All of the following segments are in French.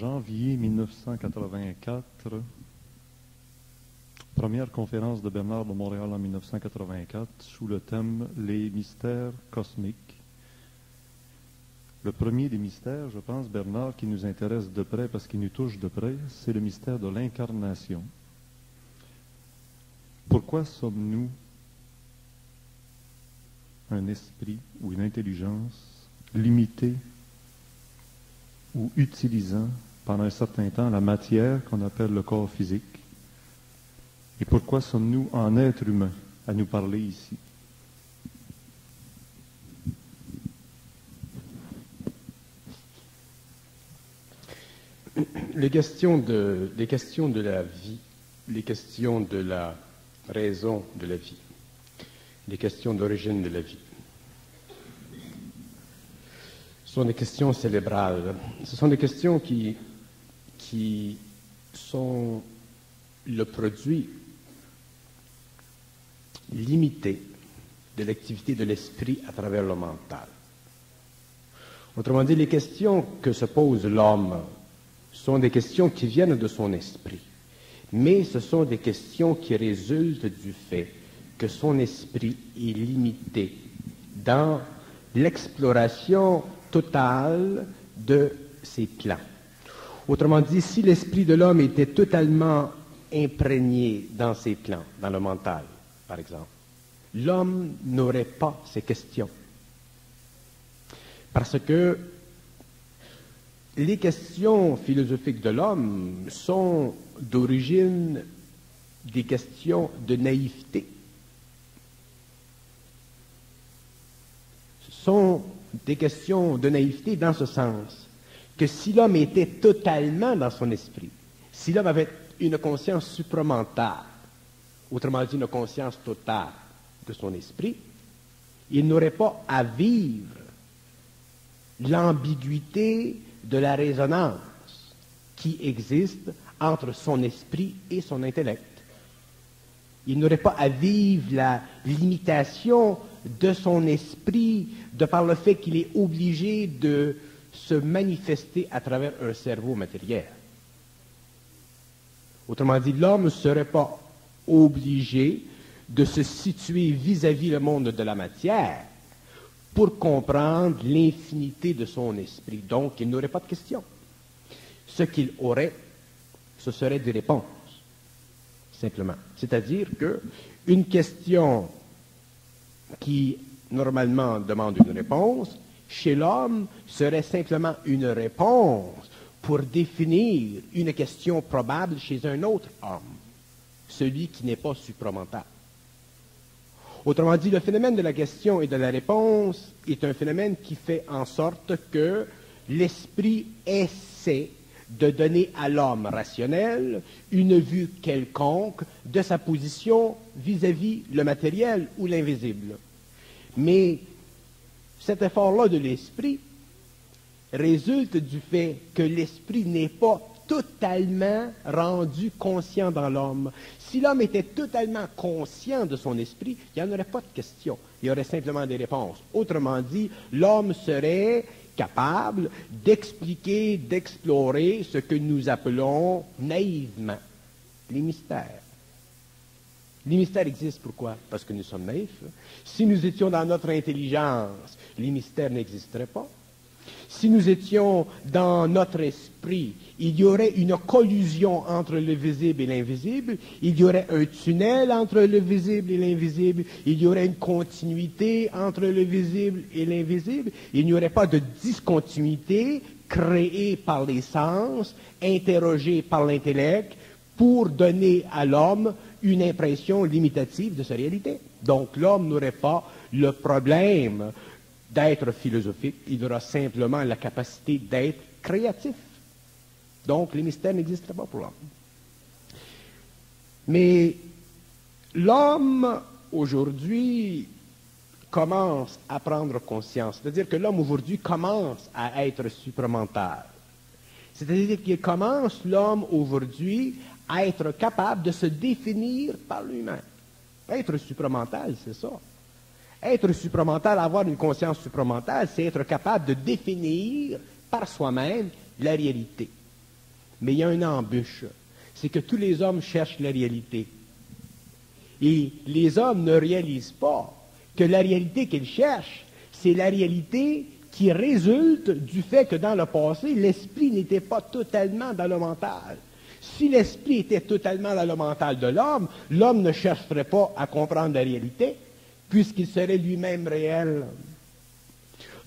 janvier 1984, première conférence de Bernard de Montréal en 1984, sous le thème « Les mystères cosmiques ». Le premier des mystères, je pense, Bernard, qui nous intéresse de près parce qu'il nous touche de près, c'est le mystère de l'incarnation. Pourquoi sommes-nous un esprit ou une intelligence limitée ou utilisant pendant un certain temps la matière qu'on appelle le corps physique? Et pourquoi sommes-nous en être humain à nous parler ici? Les questions de la vie, les questions de la raison de la vie, les questions d'origine de la vie, sont des questions cérébrales. Ce sont des questions qui sont le produit limité de l'activité de l'esprit à travers le mental. Autrement dit, les questions que se pose l'homme sont des questions qui viennent de son esprit, mais ce sont des questions qui résultent du fait que son esprit est limité dans l'exploration totale de ses plans. Autrement dit, si l'esprit de l'homme était totalement imprégné dans ses plans, dans le mental, par exemple, l'homme n'aurait pas ces questions. Parce que les questions philosophiques de l'homme sont d'origine des questions de naïveté. Ce sont des questions de naïveté dans ce sens que si l'homme était totalement dans son esprit, si l'homme avait une conscience supramentale, autrement dit une conscience totale de son esprit, il n'aurait pas à vivre l'ambiguïté de la résonance qui existe entre son esprit et son intellect. Il n'aurait pas à vivre la limitation de son esprit de par le fait qu'il est obligé de se manifester à travers un cerveau matériel. Autrement dit, l'homme ne serait pas obligé de se situer vis-à-vis le monde de la matière pour comprendre l'infinité de son esprit. Donc, il n'aurait pas de questions. Ce qu'il aurait, ce serait des réponses, simplement. C'est-à-dire qu'une question qui, normalement, demande une réponse, chez l'homme, serait simplement une réponse pour définir une question probable chez un autre homme, celui qui n'est pas supramental. Autrement dit, le phénomène de la question et de la réponse est un phénomène qui fait en sorte que l'esprit essaie de donner à l'homme rationnel une vue quelconque de sa position vis-à-vis le matériel ou l'invisible. Mais cet effort-là de l'esprit résulte du fait que l'esprit n'est pas totalement rendu conscient dans l'homme. Si l'homme était totalement conscient de son esprit, il n'y en aurait pas de questions. Il y aurait simplement des réponses. Autrement dit, l'homme serait capable d'expliquer, d'explorer ce que nous appelons naïvement les mystères. Les mystères existent pourquoi? Parce que nous sommes naïfs. Si nous étions dans notre intelligence, les mystères n'existeraient pas. Si nous étions dans notre esprit, il y aurait une collusion entre le visible et l'invisible, il y aurait un tunnel entre le visible et l'invisible, il y aurait une continuité entre le visible et l'invisible, il n'y aurait pas de discontinuité créée par les sens, interrogée par l'intellect, pour donner à l'homme une impression limitative de sa réalité. Donc l'homme n'aurait pas le problème d'être philosophique, il aura simplement la capacité d'être créatif. Donc, les mystères n'existeraient pas pour l'homme. Mais l'homme, aujourd'hui, commence à prendre conscience. C'est-à-dire que l'homme, aujourd'hui, commence à être supramental. C'est-à-dire qu'il commence, l'homme, aujourd'hui, à être capable de se définir par lui-même. Être supramental, c'est ça. Être supramental, avoir une conscience supramentale, c'est être capable de définir par soi-même la réalité. Mais il y a une embûche. C'est que tous les hommes cherchent la réalité. Et les hommes ne réalisent pas que la réalité qu'ils cherchent, c'est la réalité qui résulte du fait que dans le passé, l'esprit n'était pas totalement dans le mental. Si l'esprit était totalement dans le mental de l'homme, l'homme ne chercherait pas à comprendre la réalité, puisqu'il serait lui-même réel.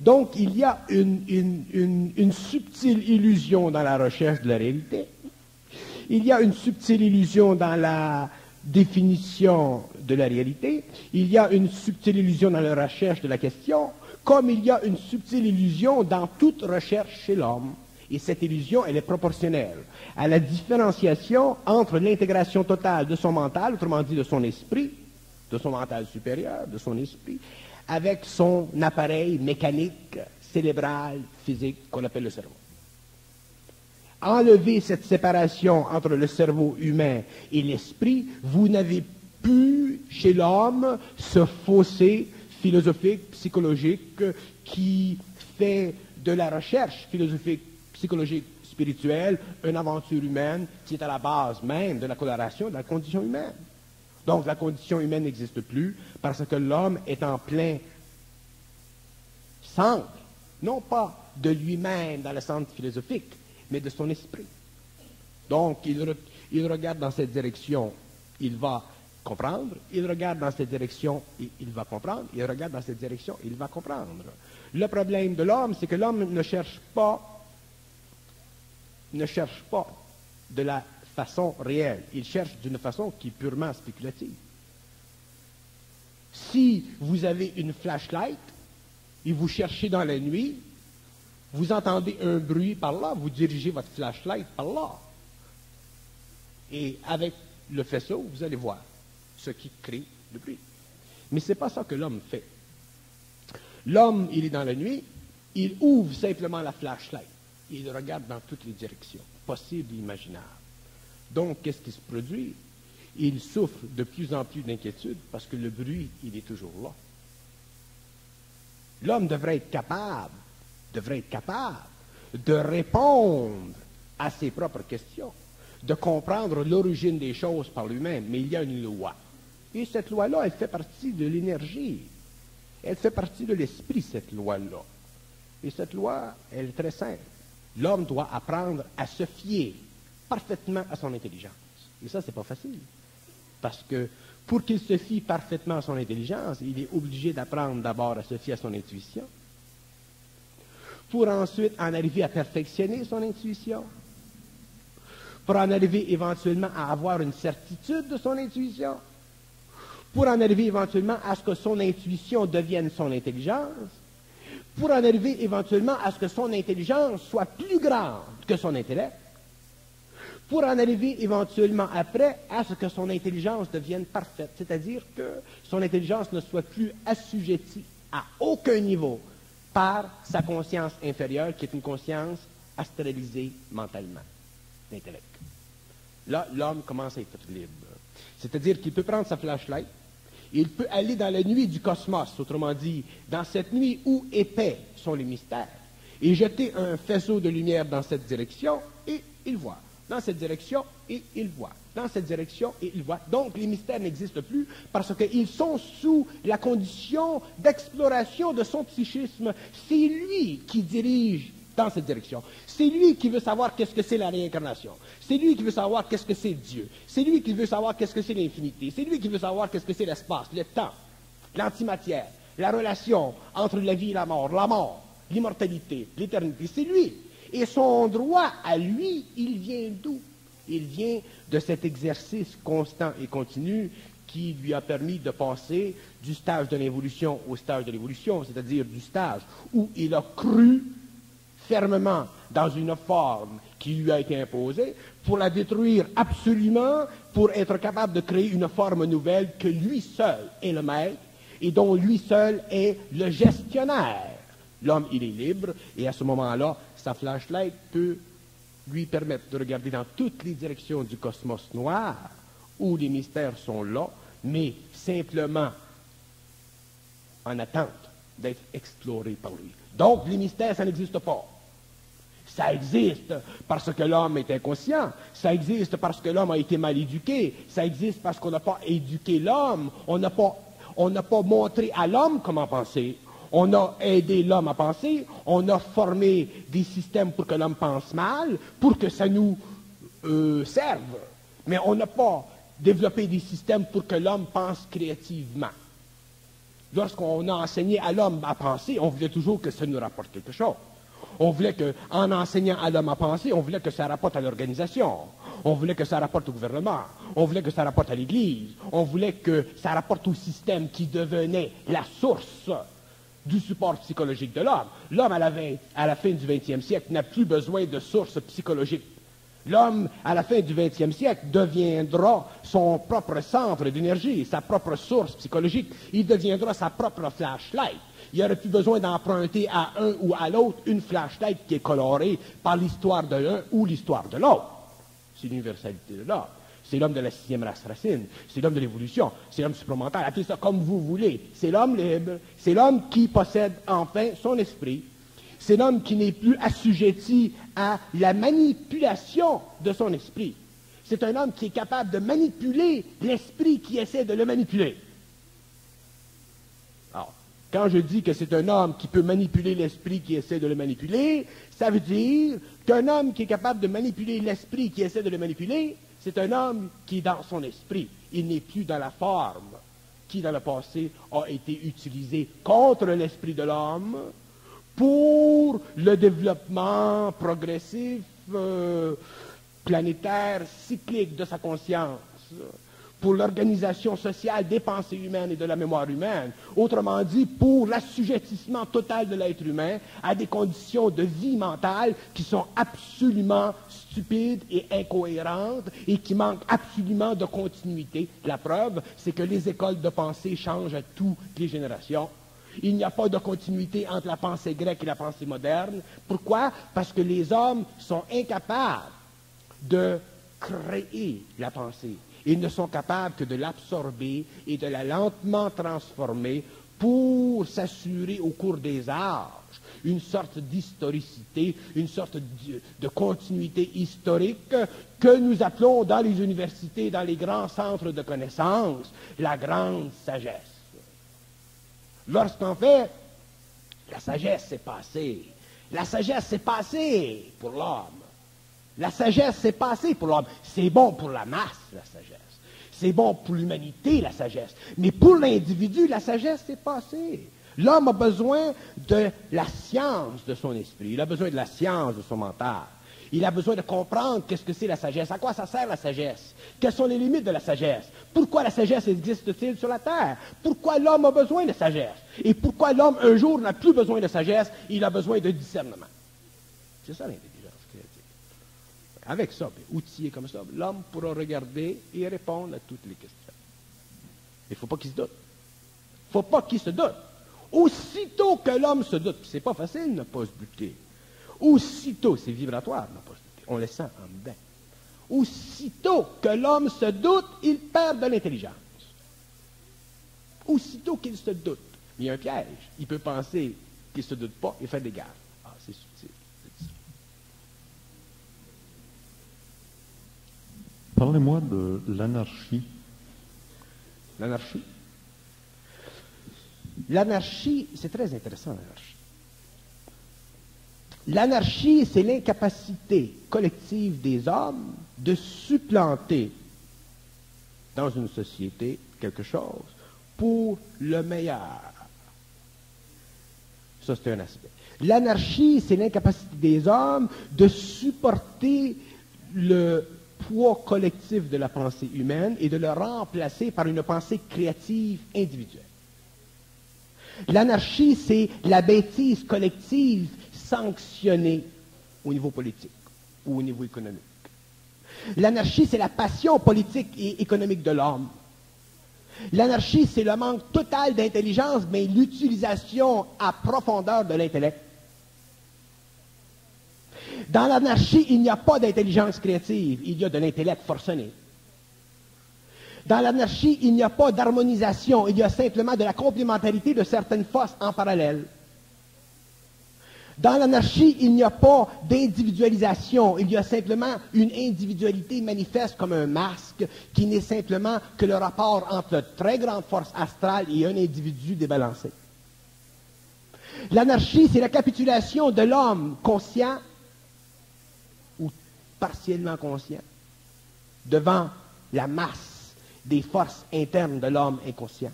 Donc, il y a une subtile illusion dans la recherche de la réalité. Il y a une subtile illusion dans la définition de la réalité. Il y a une subtile illusion dans la recherche de la question, comme il y a une subtile illusion dans toute recherche chez l'homme. Et cette illusion, elle est proportionnelle à la différenciation entre l'intégration totale de son mental, autrement dit de son esprit, de son mental supérieur, de son esprit, avec son appareil mécanique, cérébral, physique, qu'on appelle le cerveau. Enlever cette séparation entre le cerveau humain et l'esprit, vous n'avez plus chez l'homme ce fossé philosophique, psychologique, qui fait de la recherche philosophique, psychologique, spirituelle, une aventure humaine qui est à la base même de la coloration de la condition humaine. Donc la condition humaine n'existe plus parce que l'homme est en plein centre, non pas de lui-même dans le centre philosophique, mais de son esprit. Donc il regarde dans cette direction, il va comprendre, il regarde dans cette direction, il va comprendre, il regarde dans cette direction, il va comprendre. Le problème de l'homme, c'est que l'homme ne cherche pas de la façon réelle. Il cherche d'une façon qui est purement spéculative. Si vous avez une flashlight et vous cherchez dans la nuit, vous entendez un bruit par là, vous dirigez votre flashlight par là. Et avec le faisceau, vous allez voir ce qui crée le bruit. Mais ce n'est pas ça que l'homme fait. L'homme, il est dans la nuit, il ouvre simplement la flashlight. Il regarde dans toutes les directions, possibles et imaginables. Donc, qu'est-ce qui se produit? Il souffre de plus en plus d'inquiétude parce que le bruit, il est toujours là. L'homme devrait être capable de répondre à ses propres questions, de comprendre l'origine des choses par lui-même. Mais il y a une loi. Et cette loi-là, elle fait partie de l'énergie. Elle fait partie de l'esprit, cette loi-là. Et cette loi, elle est très simple. L'homme doit apprendre à se fier parfaitement à son intelligence. Et ça, c'est pas facile. Parce que pour qu'il se fie parfaitement à son intelligence, il est obligé d'apprendre d'abord à se fier à son intuition, pour ensuite en arriver à perfectionner son intuition, pour en arriver éventuellement à avoir une certitude de son intuition, pour en arriver éventuellement à ce que son intuition devienne son intelligence, pour en arriver éventuellement à ce que son intelligence soit plus grande que son intellect, pour en arriver éventuellement après à ce que son intelligence devienne parfaite, c'est-à-dire que son intelligence ne soit plus assujettie à aucun niveau par sa conscience inférieure, qui est une conscience astralisée mentalement, l'intellect. Là, l'homme commence à être libre. C'est-à-dire qu'il peut prendre sa flashlight, il peut aller dans la nuit du cosmos, autrement dit, dans cette nuit où épais sont les mystères, et jeter un faisceau de lumière dans cette direction, et il voit. Dans cette direction, et il voit. Dans cette direction, et il voit. Donc, les mystères n'existent plus parce qu'ils sont sous la condition d'exploration de son psychisme. C'est lui qui dirige dans cette direction. C'est lui qui veut savoir qu'est-ce que c'est la réincarnation. C'est lui qui veut savoir qu'est-ce que c'est Dieu. C'est lui qui veut savoir qu'est-ce que c'est l'infinité. C'est lui qui veut savoir qu'est-ce que c'est l'espace, le temps, l'antimatière, la relation entre la vie et la mort, l'immortalité, l'éternité. C'est lui. Et son droit à lui, il vient d'où? Il vient de cet exercice constant et continu qui lui a permis de passer du stage de l'involution au stage de l'évolution, c'est-à-dire du stage où il a cru fermement dans une forme qui lui a été imposée pour la détruire absolument, pour être capable de créer une forme nouvelle que lui seul est le maître et dont lui seul est le gestionnaire. L'homme, il est libre, et à ce moment-là, sa flashlight peut lui permettre de regarder dans toutes les directions du cosmos noir, où les mystères sont là, mais simplement en attente d'être explorés par lui. Donc, les mystères, ça n'existe pas. Ça existe parce que l'homme est inconscient. Ça existe parce que l'homme a été mal éduqué. Ça existe parce qu'on n'a pas éduqué l'homme. On n'a pas montré à l'homme comment penser. On a aidé l'homme à penser. On a formé des systèmes pour que l'homme pense mal, pour que ça nous serve. Mais on n'a pas développé des systèmes pour que l'homme pense créativement. Lorsqu'on a enseigné à l'homme à penser, on voulait toujours que ça nous rapporte quelque chose. On voulait qu'en enseignant à l'homme à penser, on voulait que ça rapporte à l'organisation. On voulait que ça rapporte au gouvernement. On voulait que ça rapporte à l'Église. On voulait que ça rapporte au système qui devenait la source du support psychologique de l'homme. L'homme, à la fin du 20e siècle, n'a plus besoin de sources psychologiques. L'homme, à la fin du 20e siècle, deviendra son propre centre d'énergie, sa propre source psychologique. Il deviendra sa propre flashlight. Il n'y aurait plus besoin d'emprunter à un ou à l'autre une flashlight qui est colorée par l'histoire de l'un ou l'histoire de l'autre. C'est l'universalité de l'homme. C'est l'homme de la 6e race racine. C'est l'homme de l'évolution. C'est l'homme supplémentaire. Appelez ça comme vous voulez. C'est l'homme libre. C'est l'homme qui possède enfin son esprit. C'est l'homme qui n'est plus assujetti à la manipulation de son esprit. C'est un homme qui est capable de manipuler l'esprit qui essaie de le manipuler. Alors, quand je dis que c'est un homme qui peut manipuler l'esprit qui essaie de le manipuler, ça veut dire qu'un homme qui est capable de manipuler l'esprit qui essaie de le manipuler, c'est un homme qui est dans son esprit. Il n'est plus dans la forme qui, dans le passé, a été utilisée contre l'esprit de l'homme pour le développement progressif, planétaire, cyclique de sa conscience, pour l'organisation sociale des pensées humaines et de la mémoire humaine. Autrement dit, pour l'assujettissement total de l'être humain à des conditions de vie mentale qui sont absolument stupides et incohérentes et qui manquent absolument de continuité. La preuve, c'est que les écoles de pensée changent à toutes les générations. Il n'y a pas de continuité entre la pensée grecque et la pensée moderne. Pourquoi? Parce que les hommes sont incapables de créer la pensée. Ils ne sont capables que de l'absorber et de la lentement transformer pour s'assurer au cours des âges une sorte d'historicité, une sorte de continuité historique que nous appelons dans les universités, dans les grands centres de connaissances, la grande sagesse. Lorsqu'en fait, la sagesse s'est passée. La sagesse s'est passée pour l'homme. La sagesse s'est passée pour l'homme. C'est bon pour la masse, la sagesse. C'est bon pour l'humanité, la sagesse. Mais pour l'individu, la sagesse s'est passée. L'homme a besoin de la science de son esprit. Il a besoin de la science de son mental. Il a besoin de comprendre qu'est-ce que c'est la sagesse. À quoi ça sert la sagesse? Quelles sont les limites de la sagesse? Pourquoi la sagesse existe-t-il sur la terre? Pourquoi l'homme a besoin de sagesse? Et pourquoi l'homme, un jour, n'a plus besoin de sagesse? Il a besoin de discernement. C'est ça l'intelligence créative. Avec ça, outillé comme ça, l'homme pourra regarder et répondre à toutes les questions. Il ne faut pas qu'il se doute. Il ne faut pas qu'il se doute. Aussitôt que l'homme se doute, c'est pas facile de ne pas se douter. Aussitôt, c'est vibratoire, de ne pas se douter. On le sent en dedans. Aussitôt que l'homme se doute, il perd de l'intelligence. Aussitôt qu'il se doute, il y a un piège. Il peut penser qu'il ne se doute pas et faire des gaffes. Ah, c'est subtil. Parlez-moi de l'anarchie. L'anarchie? L'anarchie, c'est très intéressant, l'anarchie. L'anarchie, c'est l'incapacité collective des hommes de supplanter dans une société quelque chose pour le meilleur. Ça, c'est un aspect. L'anarchie, c'est l'incapacité des hommes de supporter le poids collectif de la pensée humaine et de le remplacer par une pensée créative individuelle. L'anarchie, c'est la bêtise collective sanctionnée au niveau politique ou au niveau économique. L'anarchie, c'est la passion politique et économique de l'homme. L'anarchie, c'est le manque total d'intelligence, mais l'utilisation à profondeur de l'intellect. Dans l'anarchie, il n'y a pas d'intelligence créative, il y a de l'intellect forcené. Dans l'anarchie, il n'y a pas d'harmonisation, il y a simplement de la complémentarité de certaines forces en parallèle. Dans l'anarchie, il n'y a pas d'individualisation, il y a simplement une individualité manifeste comme un masque qui n'est simplement que le rapport entre la très grande force astrale et un individu débalancé. L'anarchie, c'est la capitulation de l'homme conscient ou partiellement conscient devant la masse des forces internes de l'homme inconscient.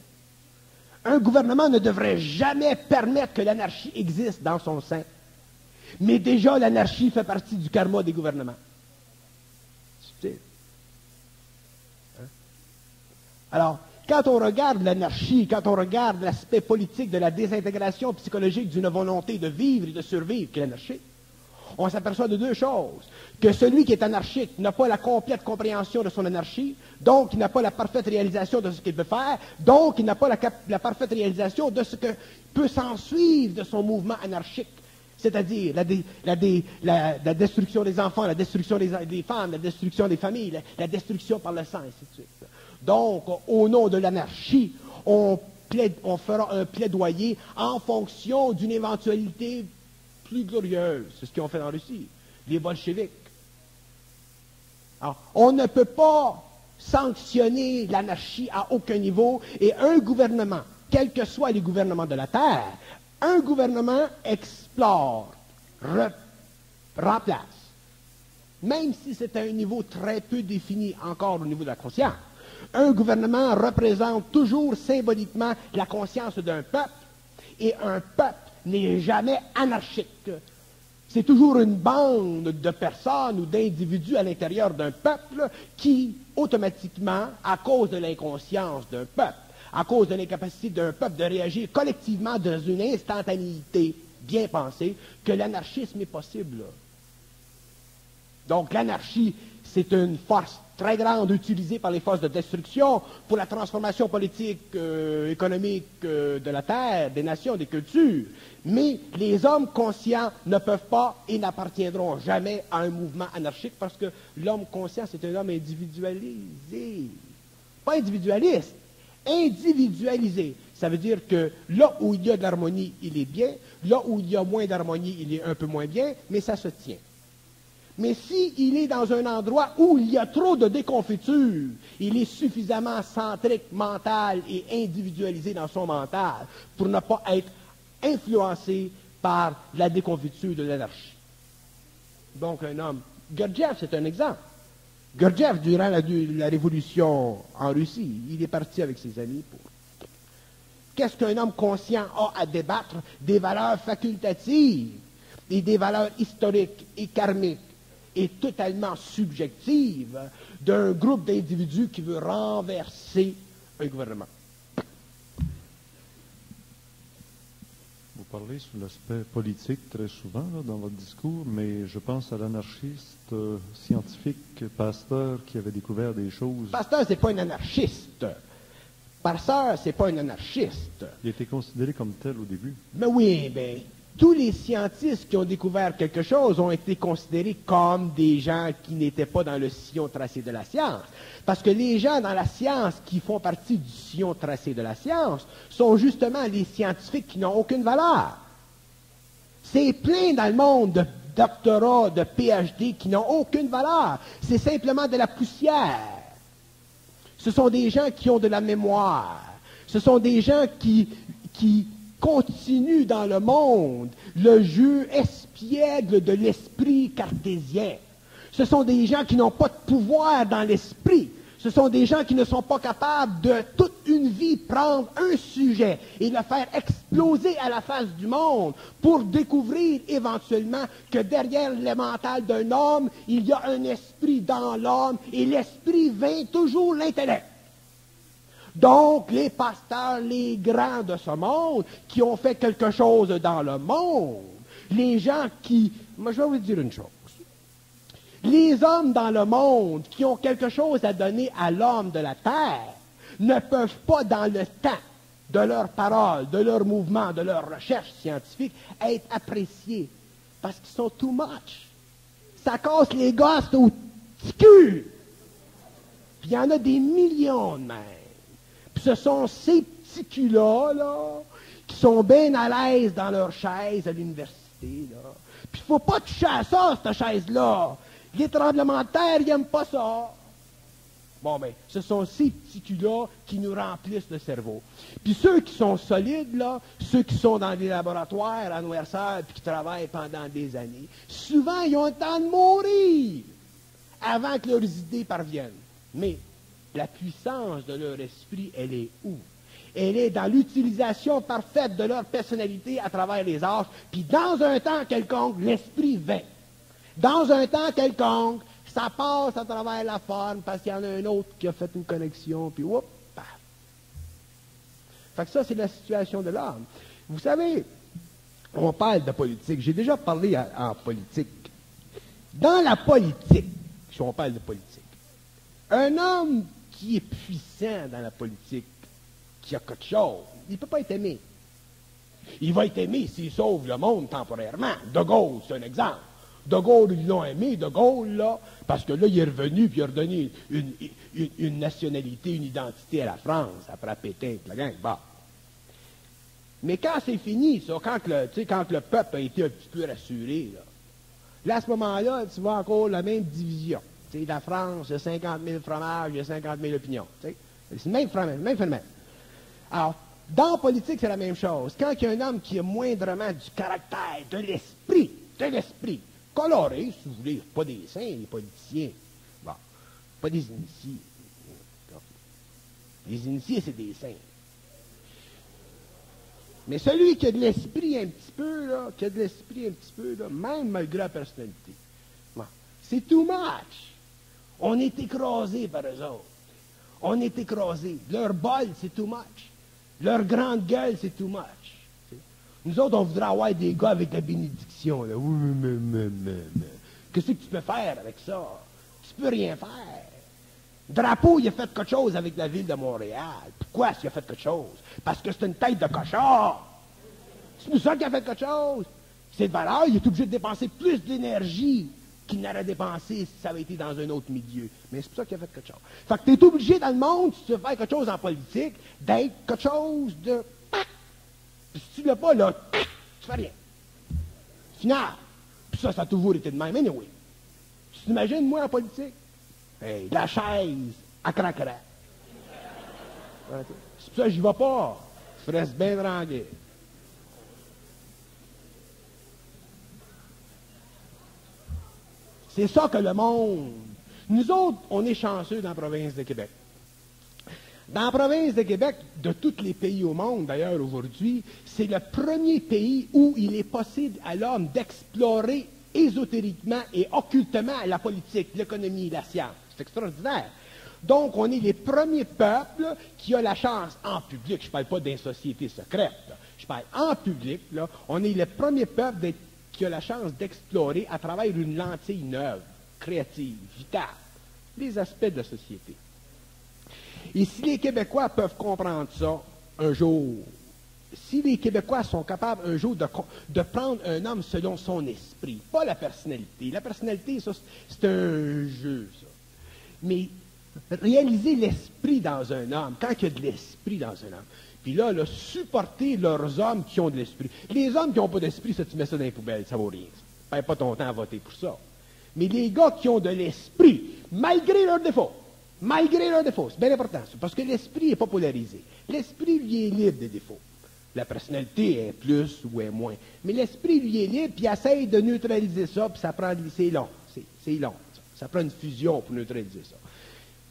Un gouvernement ne devrait jamais permettre que l'anarchie existe dans son sein. Mais déjà, l'anarchie fait partie du karma des gouvernements. Subtil. Hein? Alors, quand on regarde l'anarchie, quand on regarde l'aspect politique de la désintégration psychologique d'une volonté de vivre et de survivre, qui est l'anarchie, on s'aperçoit de deux choses. Que celui qui est anarchique n'a pas la complète compréhension de son anarchie, donc il n'a pas la parfaite réalisation de ce qu'il veut faire, donc il n'a pas la parfaite réalisation de ce que peut s'ensuivre de son mouvement anarchique, c'est-à-dire la destruction des enfants, la destruction des femmes, la destruction des familles, la destruction par le sang, et ainsi de suite. Donc, au nom de l'anarchie, on fera un plaidoyer en fonction d'une éventualité plus glorieuse. C'est ce qu'ils ont fait en Russie, les bolcheviks. Alors, on ne peut pas sanctionner l'anarchie à aucun niveau, et un gouvernement, quels que soient les gouvernements de la Terre, un gouvernement explore, remplace, même si c'est à un niveau très peu défini encore au niveau de la conscience. Un gouvernement représente toujours symboliquement la conscience d'un peuple, et un peuple n'est jamais anarchique. C'est toujours une bande de personnes ou d'individus à l'intérieur d'un peuple qui, automatiquement, à cause de l'inconscience d'un peuple, à cause de l'incapacité d'un peuple de réagir collectivement dans une instantanéité bien pensée, que l'anarchisme est possible. Donc l'anarchie, c'est une force très grande utilisée par les forces de destruction pour la transformation politique, économique de la terre, des nations, des cultures. Mais les hommes conscients ne peuvent pas et n'appartiendront jamais à un mouvement anarchique parce que l'homme conscient, c'est un homme individualisé. Pas individualiste, individualisé. Ça veut dire que là où il y a de l'harmonie, il est bien. Là où il y a moins d'harmonie, il est un peu moins bien, mais ça se tient. Mais s'il est dans un endroit où il y a trop de déconfiture, il est suffisamment centrique, mental et individualisé dans son mental pour ne pas être influencé par la déconfiture de l'anarchie. Donc un homme, Gurdjieff, c'est un exemple. Gurdjieff, durant la révolution en Russie, il est parti avec ses amis pour... Qu'est-ce qu'un homme conscient a à débattre? Des valeurs facultatives et des valeurs historiques et karmiques et totalement subjectives d'un groupe d'individus qui veut renverser un gouvernement. Vous parlez sur l'aspect politique très souvent là, dans votre discours, mais je pense à l'anarchiste scientifique Pasteur qui avait découvert des choses. Pasteur, c'est pas un anarchiste. Pasteur, c'est pas un anarchiste. Il était considéré comme tel au début. Mais oui, mais tous les scientistes qui ont découvert quelque chose ont été considérés comme des gens qui n'étaient pas dans le sillon tracé de la science. Parce que les gens dans la science qui font partie du sillon tracé de la science sont justement les scientifiques qui n'ont aucune valeur. C'est plein dans le monde de doctorats, de PhD qui n'ont aucune valeur. C'est simplement de la poussière. Ce sont des gens qui ont de la mémoire. Ce sont des gens qui continuent dans le monde le jeu espiègle de l'esprit cartésien. Ce sont des gens qui n'ont pas de pouvoir dans l'esprit. Ce sont des gens qui ne sont pas capables de toute une vie prendre un sujet et le faire exploser à la face du monde pour découvrir éventuellement que derrière le mental d'un homme, il y a un esprit dans l'homme et l'esprit vainc toujours l'intellect. Donc, les pasteurs, les grands de ce monde, qui ont fait quelque chose dans le monde, les gens qui... Moi, je vais vous dire une chose. Les hommes dans le monde qui ont quelque chose à donner à l'homme de la terre ne peuvent pas, dans le temps de leurs paroles, de leurs mouvements, de leurs recherches scientifiques, être appréciés parce qu'ils sont too much. Ça casse les gosses au petit cul. Puis il y en a des millions de même. Puis ce sont ces petits culs-là, là, qui sont bien à l'aise dans leur chaise à l'université. l'électricité, là. Puis il faut pas toucher à ça, cette chaise-là. Les tremblements de terre, ils n'aiment pas ça. Bon, ben, ce sont ces petits culs-là qui nous remplissent le cerveau. Puis ceux qui sont solides, là, ceux qui sont dans des laboratoires à noirceur puis qui travaillent pendant des années, souvent, ils ont le temps de mourir avant que leurs idées parviennent. Mais la puissance de leur esprit, elle est où? Elle est dans l'utilisation parfaite de leur personnalité à travers les âges. Puis dans un temps quelconque, l'esprit vint. Dans un temps quelconque, ça passe à travers la forme parce qu'il y en a un autre qui a fait une connexion, puis whoop, paf. Fait que ça, c'est la situation de l'homme. Vous savez, on parle de politique. J'ai déjà parlé en politique. Dans la politique, si on parle de politique, un homme qui est puissant dans la politique, qui a quelque chose, il ne peut pas être aimé. Il va être aimé s'il sauve le monde temporairement. De Gaulle, c'est un exemple. De Gaulle, ils l'ont aimé, De Gaulle, là, parce que là, il est revenu puis il a redonné une nationalité, une identité à la France, après Pétain, la gang, bah. Mais quand c'est fini, ça, quand le peuple a été un petit peu rassuré, là à ce moment-là, tu vois encore la même division. T'sais, la France, il y a 50 000 fromages, il y a 50 000 opinions. T'sais. C'est le même phénomène. Alors, dans la politique, c'est la même chose. Quand il y a un homme qui a moindrement du caractère, de l'esprit, coloré, si vous voulez, pas des saints, les politiciens. Bon, pas des initiés. Les initiés, c'est des saints. Mais celui qui a de l'esprit un petit peu, là, même malgré la personnalité, bon, c'est too much. On est écrasé par eux autres. On est écrasé. Leur bol, c'est too much. Leur grande gueule, c'est too much. Nous autres, on voudrait avoir des gars avec la bénédiction. Là. Qu'est-ce que tu peux faire avec ça? Tu peux rien faire. Drapeau, il a fait quelque chose avec la ville de Montréal. Pourquoi est-ce qu'il a fait quelque chose? Parce que c'est une tête de cochon. C'est pour ça qu'il a fait quelque chose. C'est de valeur, il est obligé de dépenser plus d'énergie qu'il n'aurait dépensé si ça avait été dans un autre milieu. Mais c'est pour ça qu'il a fait quelque chose. Fait que tu es obligé dans le monde, si tu veux faire quelque chose en politique, d'être quelque chose de... Puis si tu ne l'as pas, là, tu fais rien. Final. Puis ça a toujours été de même. Anyway. Tu t'imagines, moi, en politique? Hey, la chaise à craquera. C'est pour ça que j'y vais pas. Je reste bien tranquille. C'est ça que le monde... Nous autres, on est chanceux dans la province de Québec. Dans la province de Québec, de tous les pays au monde, d'ailleurs, aujourd'hui, c'est le premier pays où il est possible à l'homme d'explorer ésotériquement et occultement la politique, l'économie, la science. C'est extraordinaire. Donc, on est les premiers peuples qui ont la chance, en public, je ne parle pas d'une société secrète, là, je parle en public, là, on est les premiers peuples qui ont la chance d'explorer à travers une lentille neuve, créative, vitale, les aspects de la société. Et si les Québécois peuvent comprendre ça un jour, si les Québécois sont capables un jour de prendre un homme selon son esprit, pas la personnalité. La personnalité, ça, c'est un jeu, ça. Mais réaliser l'esprit dans un homme, quand il y a de l'esprit dans un homme, puis là, supporter leurs hommes qui ont de l'esprit. Les hommes qui n'ont pas d'esprit, ça, tu mets ça dans les poubelles, ça vaut rien. Perds pas ton temps à voter pour ça. Mais les gars qui ont de l'esprit, malgré leurs défauts, c'est bien important, ça, parce que l'esprit n'est pas polarisé. L'esprit, lui, est libre des défauts. La personnalité est plus ou est moins. Mais l'esprit, lui, est libre, puis il essaye de neutraliser ça, puis ça prend... C'est long. C'est long. Ça prend une fusion pour neutraliser ça.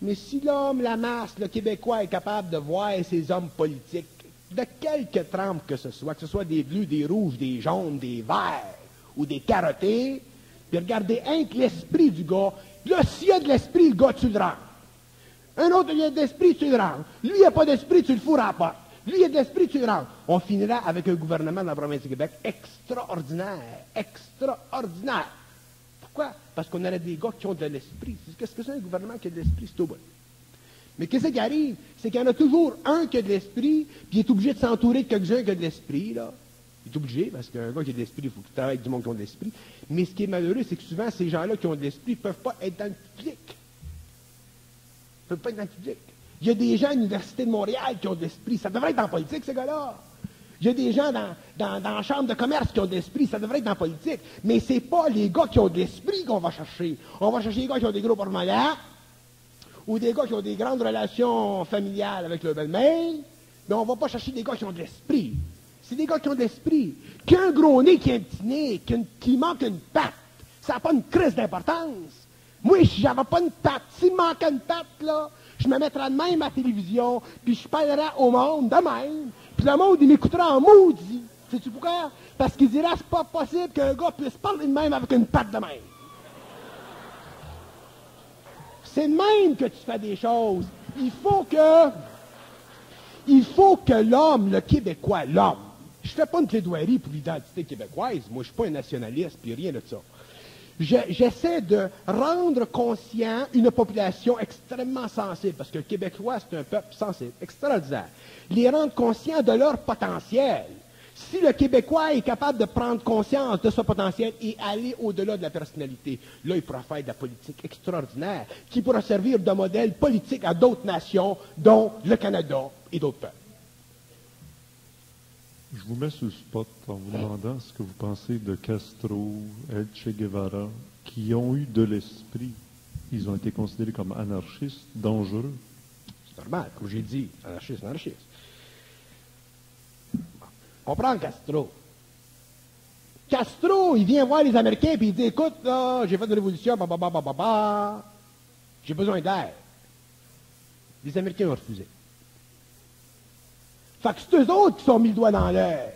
Mais si l'homme, la masse, le Québécois est capable de voir ces hommes politiques, de quelque trempe que ce soit des bleus, des rouges, des jaunes, des verts, ou des carottés, puis regarder un que l'esprit du gars, là, s'il y a de l'esprit, le gars, tu le rends. Un autre, il a de l'esprit, tu le rends. Lui, il n'a pas d'esprit, tu le fous à la porte. Lui, il a de l'esprit, tu le rends. On finira avec un gouvernement dans la province du Québec extraordinaire. Extraordinaire. Pourquoi? Parce qu'on aurait des gars qui ont de l'esprit. Qu'est-ce que c'est un gouvernement qui a de l'esprit? C'est tout bon. Mais qu'est-ce qui arrive? C'est qu'il y en a toujours un qui a de l'esprit, puis il est obligé de s'entourer de quelqu'un qui a de l'esprit, là. Il est obligé, parce qu'un gars qui a de l'esprit, il faut qu'il travaille avec du monde qui a de l'esprit. Mais ce qui est malheureux, c'est que souvent, ces gens-là qui ont de l'esprit ne peuvent pas être dans le public. Ils ne peuvent pas être dans le public. Il y a des gens à l'Université de Montréal qui ont de l'esprit. Ça devrait être en politique, ces gars-là. J'ai des gens dans la chambre de commerce qui ont de l'esprit, ça devrait être dans la politique. Mais c'est pas les gars qui ont de l'esprit qu'on va chercher. On va chercher les gars qui ont des gros porte-monnaies, ou des gars qui ont des grandes relations familiales avec leur belle-mère, mais on va pas chercher des gars qui ont de l'esprit. C'est des gars qui ont de l'esprit. Qu'un gros nez, qui a un petit nez, qui manque une patte, ça n'a pas une crise d'importance. Moi, si j'avais pas une patte, s'il me manquait une patte, là, je me mettrais de même à la télévision, puis je parlerais au monde de même, puis le monde, il m'écouterait en maudit. Sais-tu pourquoi? Parce qu'il dirait, c'est pas possible qu'un gars puisse parler de même avec une patte de même. C'est de même que tu fais des choses. Il faut que l'homme, le Québécois, l'homme, je fais pas une plaidoirie pour l'identité québécoise, moi je suis pas un nationaliste, puis rien de ça. J'essaie de rendre conscient une population extrêmement sensible, parce que le Québécois, c'est un peuple sensible, extraordinaire. Les rendre conscients de leur potentiel. Si le Québécois est capable de prendre conscience de ce potentiel et aller au-delà de la personnalité, là, il pourra faire de la politique extraordinaire qui pourra servir de modèle politique à d'autres nations, dont le Canada et d'autres peuples. Je vous mets sur le spot en vous demandant ce que vous pensez de Castro, El Che Guevara, qui ont eu de l'esprit. Ils ont été considérés comme anarchistes, dangereux. C'est normal, comme j'ai dit, anarchiste, anarchiste. On prend Castro. Castro, il vient voir les Américains et il dit, écoute, là, j'ai fait une révolution, j'ai besoin d'aide. Les Américains ont refusé. Fait que c'est eux autres qui sont mis le doigt dans l'œil.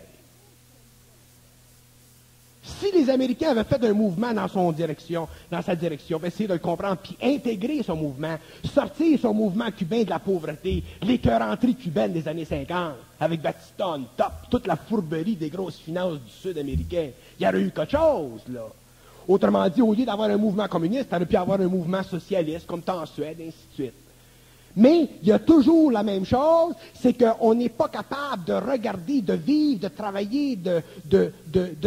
Si les Américains avaient fait un mouvement dans sa direction, essayer de le comprendre, puis intégrer son mouvement, sortir son mouvement cubain de la pauvreté, l'écœuranterie cubaine des années 50, avec Batista on top, toute la fourberie des grosses finances du Sud américain, il y aurait eu quelque chose, là. Autrement dit, au lieu d'avoir un mouvement communiste, il aurait pu avoir un mouvement socialiste, comme en Suède, et ainsi de suite. Mais il y a toujours la même chose, c'est qu'on n'est pas capable de regarder, de vivre, de travailler, de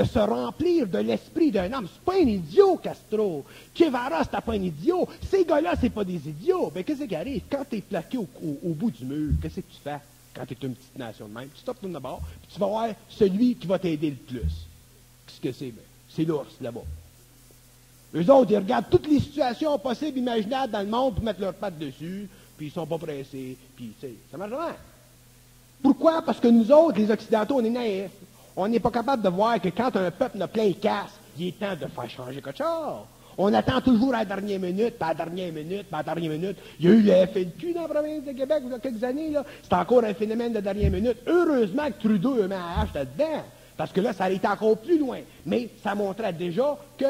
se remplir de l'esprit d'un homme. C'est pas un idiot, Castro. Guevara, c'était pas un idiot. Ces gars-là, c'est pas des idiots. Mais qu'est-ce qui arrive? Quand tu es plaqué au bout du mur, qu'est-ce que tu fais quand tu es une petite nation de même? Tu stoppes de bord, puis tu vas voir celui qui va t'aider le plus. Qu'est-ce que c'est? C'est l'ours, là-bas. Eux autres, ils regardent toutes les situations possibles, imaginables dans le monde pour mettre leurs pattes dessus, puis ils sont pas pressés, puis ça marche rien. Pourquoi? Parce que nous autres, les Occidentaux, on est naïfs. On n'est pas capable de voir que quand un peuple a plein de casse, il est temps de faire changer quelque chose. On attend toujours à la dernière minute, puis à la dernière minute, puis à la dernière minute. Il y a eu le FLQ dans la province de Québec il y a quelques années, là. C'est encore un phénomène de dernière minute. Heureusement que Trudeau met un hache là-dedans, parce que là, ça allait été encore plus loin. Mais ça montrait déjà que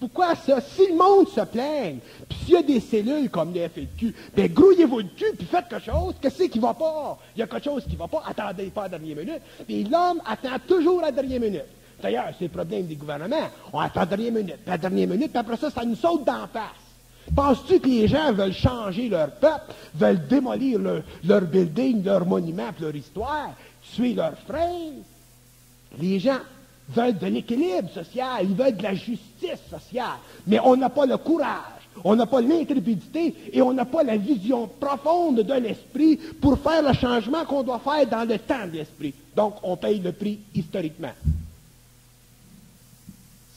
pourquoi ça? Si le monde se plaigne, puis s'il y a des cellules comme les FLQ, bien grouillez-vous le cul, puis faites quelque chose. Qu'est-ce qui va pas? Il y a quelque chose qui va pas. Attendez pas à la dernière minute. Puis l'homme attend toujours à la dernière minute. D'ailleurs, c'est le problème des gouvernements. On attend à la dernière minute, puis à la dernière minute, puis après ça nous saute d'en face. Penses-tu que les gens veulent changer leur peuple, veulent démolir leur building, leur monument, puis leur histoire, tuer leurs frères? Les gens veulent de l'équilibre social, ils veulent de la justice sociale. Mais on n'a pas le courage, on n'a pas l'intrépidité et on n'a pas la vision profonde de l'esprit pour faire le changement qu'on doit faire dans le temps de l'esprit. Donc, on paye le prix historiquement.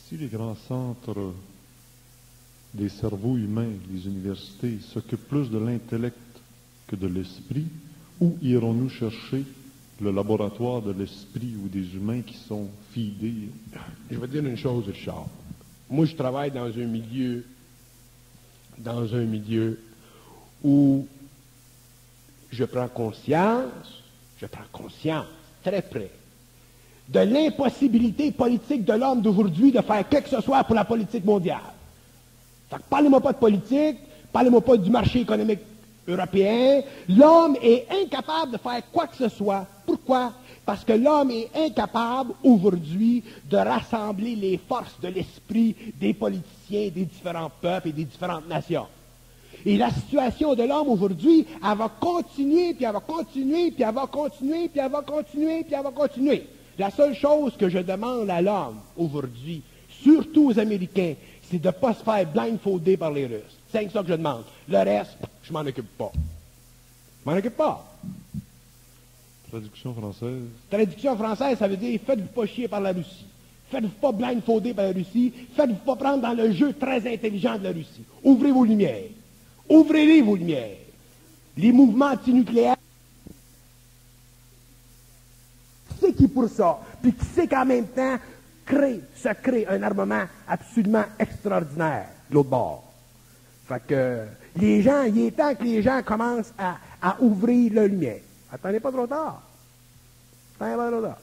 Si les grands centres des cerveaux humains, les universités, s'occupent plus de l'intellect que de l'esprit, où irons-nous chercher le laboratoire de l'esprit ou des humains qui sont fidés? Je vais te dire une chose, Richard. Moi, je travaille dans un milieu où je prends conscience très près de l'impossibilité politique de l'homme d'aujourd'hui de faire quelque que ce soit pour la politique mondiale. Fait que parlez-moi pas de politique, parlez-moi pas du marché économique européen. L'homme est incapable de faire quoi que ce soit. Pourquoi? Parce que l'homme est incapable aujourd'hui de rassembler les forces de l'esprit des politiciens, des différents peuples et des différentes nations. Et la situation de l'homme aujourd'hui, elle va continuer, puis elle va continuer, puis elle va continuer, puis elle va continuer, puis elle va continuer. La seule chose que je demande à l'homme aujourd'hui, surtout aux Américains, c'est de ne pas se faire blindfolder par les Russes. C'est ça que je demande. Le reste, je m'en occupe pas. Je m'en occupe pas. Traduction française. Traduction française, ça veut dire faites-vous pas chier par la Russie. Faites-vous pas blindfolder par la Russie. Faites-vous pas prendre dans le jeu très intelligent de la Russie. Ouvrez vos lumières. Ouvrez-les vos lumières. Les mouvements antinucléaires. C'est qui pour ça, puis qui sait qu'en même temps se crée un armement absolument extraordinaire de l'autre bord. Fait que les gens, il est temps que les gens commencent à ouvrir la lumière. Attendez pas trop tard. Attendez pas trop tard.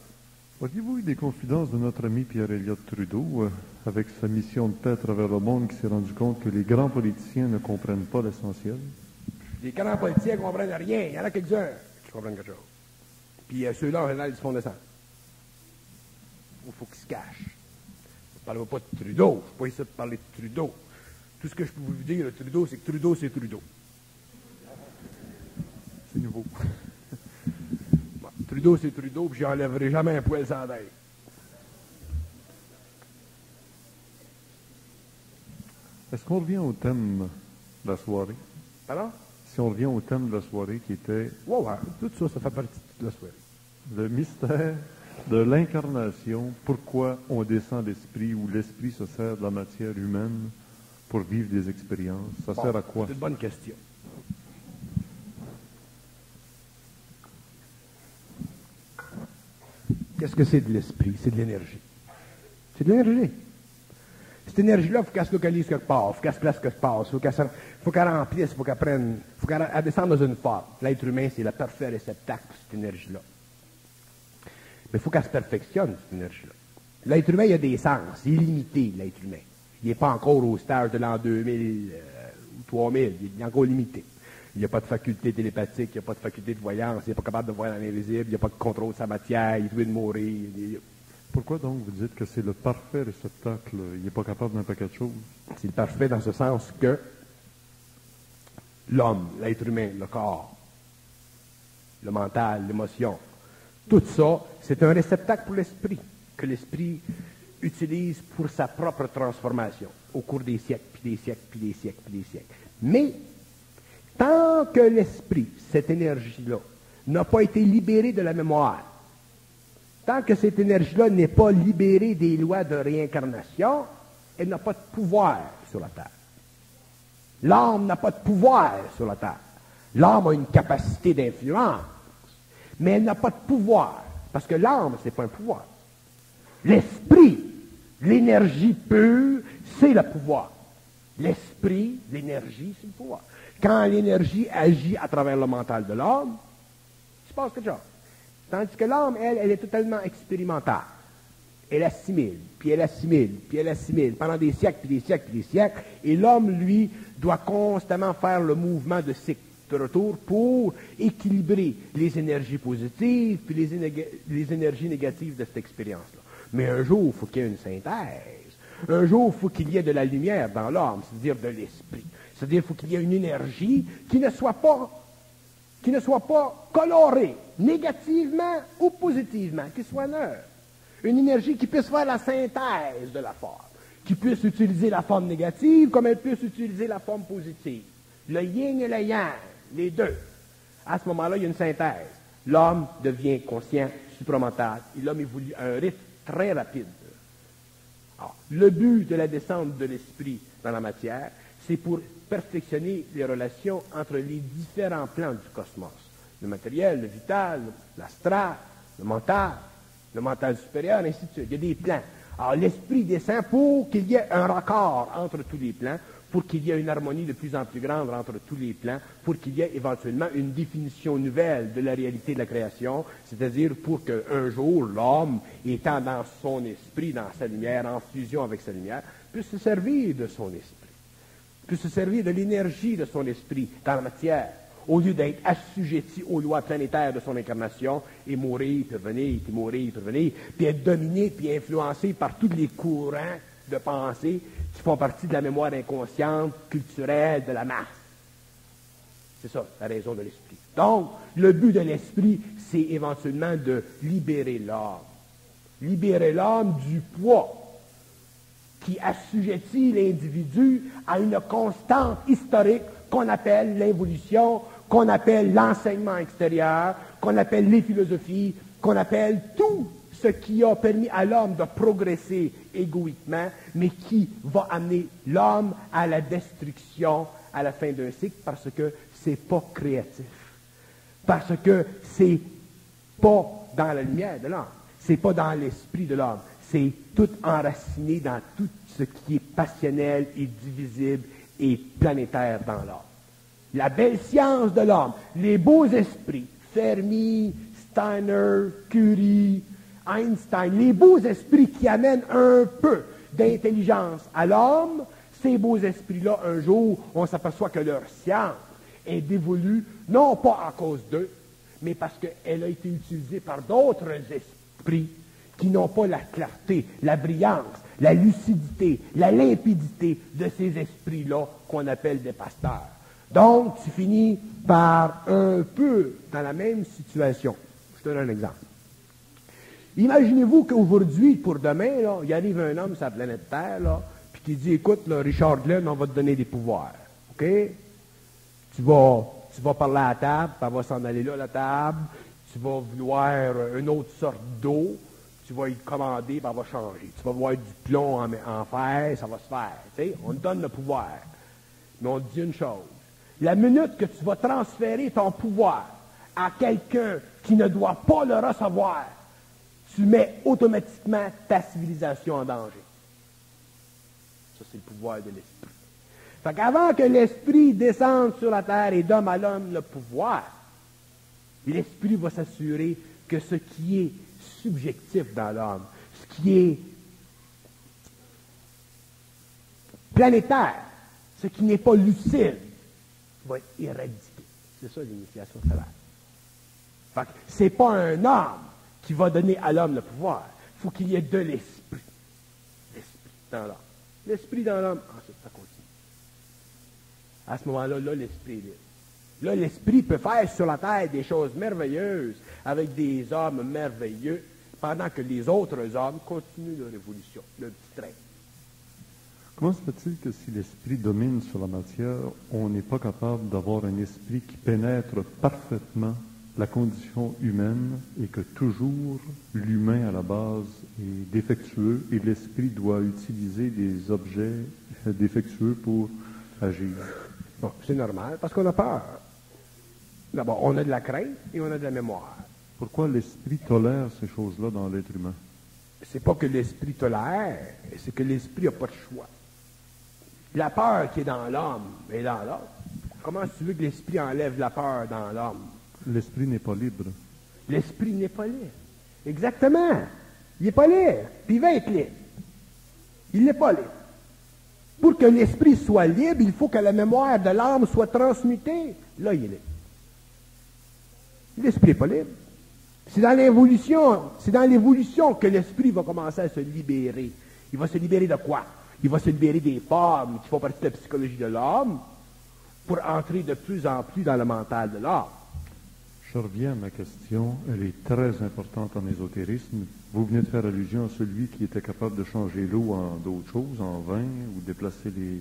Auriez-vous eu des confidences de notre ami Pierre-Éliott Trudeau, avec sa mission de paix à travers le monde, qui s'est rendu compte que les grands politiciens ne comprennent pas l'essentiel? Les grands politiciens ne comprennent rien. Il y en a quelques-uns qui comprennent quelque chose. Puis ceux-là, en général, ils se font descendre. Il faut qu'ils se cachent. Ne parlez pas de Trudeau. Je ne suis pas ici pour parler de Trudeau. Tout ce que je peux vous dire de Trudeau, c'est que Trudeau, c'est Trudeau. C'est nouveau. Bon, Trudeau, c'est Trudeau, puis j'enlèverai jamais un poil sans tête. Est-ce qu'on revient au thème de la soirée? Pardon? Si on revient au thème de la soirée qui était... Ouais, tout ça, ça fait partie de la soirée. Le mystère de l'incarnation, pourquoi on descend l'esprit ou l'esprit se sert de la matière humaine pour vivre des expériences. Ça sert à quoi? C'est une bonne question. Qu'est-ce que c'est de l'esprit? C'est de l'énergie. C'est de l'énergie. Cette énergie-là, il faut qu'elle se localise quelque part, il faut qu'elle se place quelque part, il faut qu'elle remplisse, il faut qu'elle prenne, il faut qu'elle descende dans une forme. L'être humain, c'est le parfait réceptacle de cette énergie-là. Mais il faut qu'elle se perfectionne, cette énergie-là. L'être humain, il a des sens, il est limité, l'être humain. Il n'est pas encore au stage de l'an 2000 ou 3000, il est encore limité. Il n'y a pas de faculté télépathique, il n'y a pas de faculté de voyance, il n'est pas capable de voir dans l'invisible, il n'y a pas de contrôle de sa matière, il doit mourir. Pourquoi donc vous dites que c'est le parfait réceptacle? Il n'est pas capable d'un paquet de choses? C'est le parfait dans ce sens que l'homme, l'être humain, le corps, le mental, l'émotion, tout ça, c'est un réceptacle pour l'esprit, que l'esprit utilise pour sa propre transformation au cours des siècles, puis des siècles, puis des siècles, puis des siècles. Mais, tant que l'esprit, cette énergie-là, n'a pas été libérée de la mémoire, tant que cette énergie-là n'est pas libérée des lois de réincarnation, elle n'a pas de pouvoir sur la Terre. L'âme n'a pas de pouvoir sur la Terre. L'âme a une capacité d'influence, mais elle n'a pas de pouvoir, parce que l'âme, ce n'est pas un pouvoir. L'esprit, l'énergie pure, c'est le pouvoir. L'esprit, l'énergie, c'est le pouvoir. Quand l'énergie agit à travers le mental de l'homme, il se passe quelque chose. Tandis que l'âme, elle est totalement expérimentale. Elle assimile, puis elle assimile, puis elle assimile, pendant des siècles, puis des siècles, puis des siècles. Et l'homme, lui, doit constamment faire le mouvement de cycle de retour pour équilibrer les énergies positives, puis les énergies négatives de cette expérience-là. Mais un jour, il faut qu'il y ait une synthèse. Un jour, il faut qu'il y ait de la lumière dans l'âme, c'est-à-dire de l'esprit. C'est-à-dire qu'il faut qu'il y ait une énergie qui ne soit pas colorée, négativement ou positivement, qui soit neutre. Une énergie qui puisse faire la synthèse de la forme, qui puisse utiliser la forme négative comme elle puisse utiliser la forme positive. Le yin et le yang, les deux. À ce moment-là, il y a une synthèse. L'homme devient conscient, supramental, et l'homme évolue à un rythme très rapide. Alors, le but de la descente de l'esprit dans la matière, c'est pour perfectionner les relations entre les différents plans du cosmos. Le matériel, le vital, l'astral, le mental supérieur, ainsi de suite. Il y a des plans. Alors, l'esprit descend pour qu'il y ait un raccord entre tous les plans, pour qu'il y ait une harmonie de plus en plus grande entre tous les plans, pour qu'il y ait éventuellement une définition nouvelle de la réalité de la création, c'est-à-dire pour qu'un jour, l'homme, étant dans son esprit, dans sa lumière, en fusion avec sa lumière, puisse se servir de son esprit, puisse se servir de l'énergie de son esprit dans la matière, au lieu d'être assujetti aux lois planétaires de son incarnation, et mourir, puis revenir, puis mourir, puis revenir, puis être dominé, puis influencé par tous les courants de pensée qui font partie de la mémoire inconsciente, culturelle, de la masse. C'est ça, la raison de l'esprit. Donc, le but de l'esprit, c'est éventuellement de libérer l'homme. Libérer l'homme du poids qui assujettit l'individu à une constante historique qu'on appelle l'évolution, qu'on appelle l'enseignement extérieur, qu'on appelle les philosophies, qu'on appelle tout ce qui a permis à l'homme de progresser égoïquement, mais qui va amener l'homme à la destruction à la fin d'un cycle parce que c'est pas créatif. Parce que c'est pas dans la lumière de l'homme. C'est pas dans l'esprit de l'homme. C'est tout enraciné dans tout ce qui est passionnel et divisible et planétaire dans l'homme. La belle science de l'homme, les beaux esprits, Fermi, Steiner, Curie, Einstein, les beaux esprits qui amènent un peu d'intelligence à l'homme, ces beaux esprits-là, un jour, on s'aperçoit que leur science est dévolue, non pas à cause d'eux, mais parce qu'elle a été utilisée par d'autres esprits qui n'ont pas la clarté, la brillance, la lucidité, la limpidité de ces esprits-là qu'on appelle des pasteurs. Donc, tu finis par un peu dans la même situation. Je te donne un exemple. Imaginez-vous qu'aujourd'hui, pour demain, là, il arrive un homme sur la planète Terre, là, puis qui dit, écoute, là, Richard Glenn, on va te donner des pouvoirs. OK? Tu vas parler à la table, puis elle va s'en aller là, la table. Tu vas vouloir une autre sorte d'eau. Tu vas y commander, puis elle va changer. Tu vas voir du plomb en fer, ça va se faire. Tu sais, on te donne le pouvoir. Mais on te dit une chose. La minute que tu vas transférer ton pouvoir à quelqu'un qui ne doit pas le recevoir, tu mets automatiquement ta civilisation en danger. Ça, c'est le pouvoir de l'esprit. Fait qu'avant que l'esprit descende sur la terre et donne à l'homme le pouvoir, l'esprit va s'assurer que ce qui est subjectif dans l'homme, ce qui est planétaire, ce qui n'est pas lucide, va être éradiqué. C'est ça l'initiation stellaire. Fait que c'est pas un homme qui va donner à l'homme le pouvoir. Il faut qu'il y ait de l'esprit. L'esprit dans l'homme. L'esprit dans l'homme, ensuite ça continue. À ce moment-là, là, l'esprit est libre. Là, l'esprit peut faire sur la terre des choses merveilleuses avec des hommes merveilleux, pendant que les autres hommes continuent leur évolution, leur petit train. Comment se fait-il que si l'esprit domine sur la matière, on n'est pas capable d'avoir un esprit qui pénètre parfaitement la condition humaine et que toujours l'humain à la base est défectueux et l'esprit doit utiliser des objets défectueux pour agir? Bon, c'est normal, parce qu'on a peur. D'abord, on a de la crainte et on a de la mémoire. Pourquoi l'esprit tolère ces choses-là dans l'être humain? C'est pas que l'esprit tolère, c'est que l'esprit n'a pas de choix. La peur qui est dans l'homme est dans l'homme. Comment tu veux que l'esprit enlève la peur dans l'homme? L'esprit n'est pas libre. L'esprit n'est pas libre. Exactement. Il n'est pas libre. Puis il va être libre. Il n'est pas libre. Pour que l'esprit soit libre, il faut que la mémoire de l'âme soit transmutée. Là, il est libre. L'esprit n'est pas libre. C'est dans l'évolution que l'esprit va commencer à se libérer. Il va se libérer de quoi? Il va se libérer des formes qui font partie de la psychologie de l'homme pour entrer de plus en plus dans le mental de l'homme. Je reviens à ma question, elle est très importante en ésotérisme. Vous venez de faire allusion à celui qui était capable de changer l'eau en d'autres choses, en vin, ou déplacer les...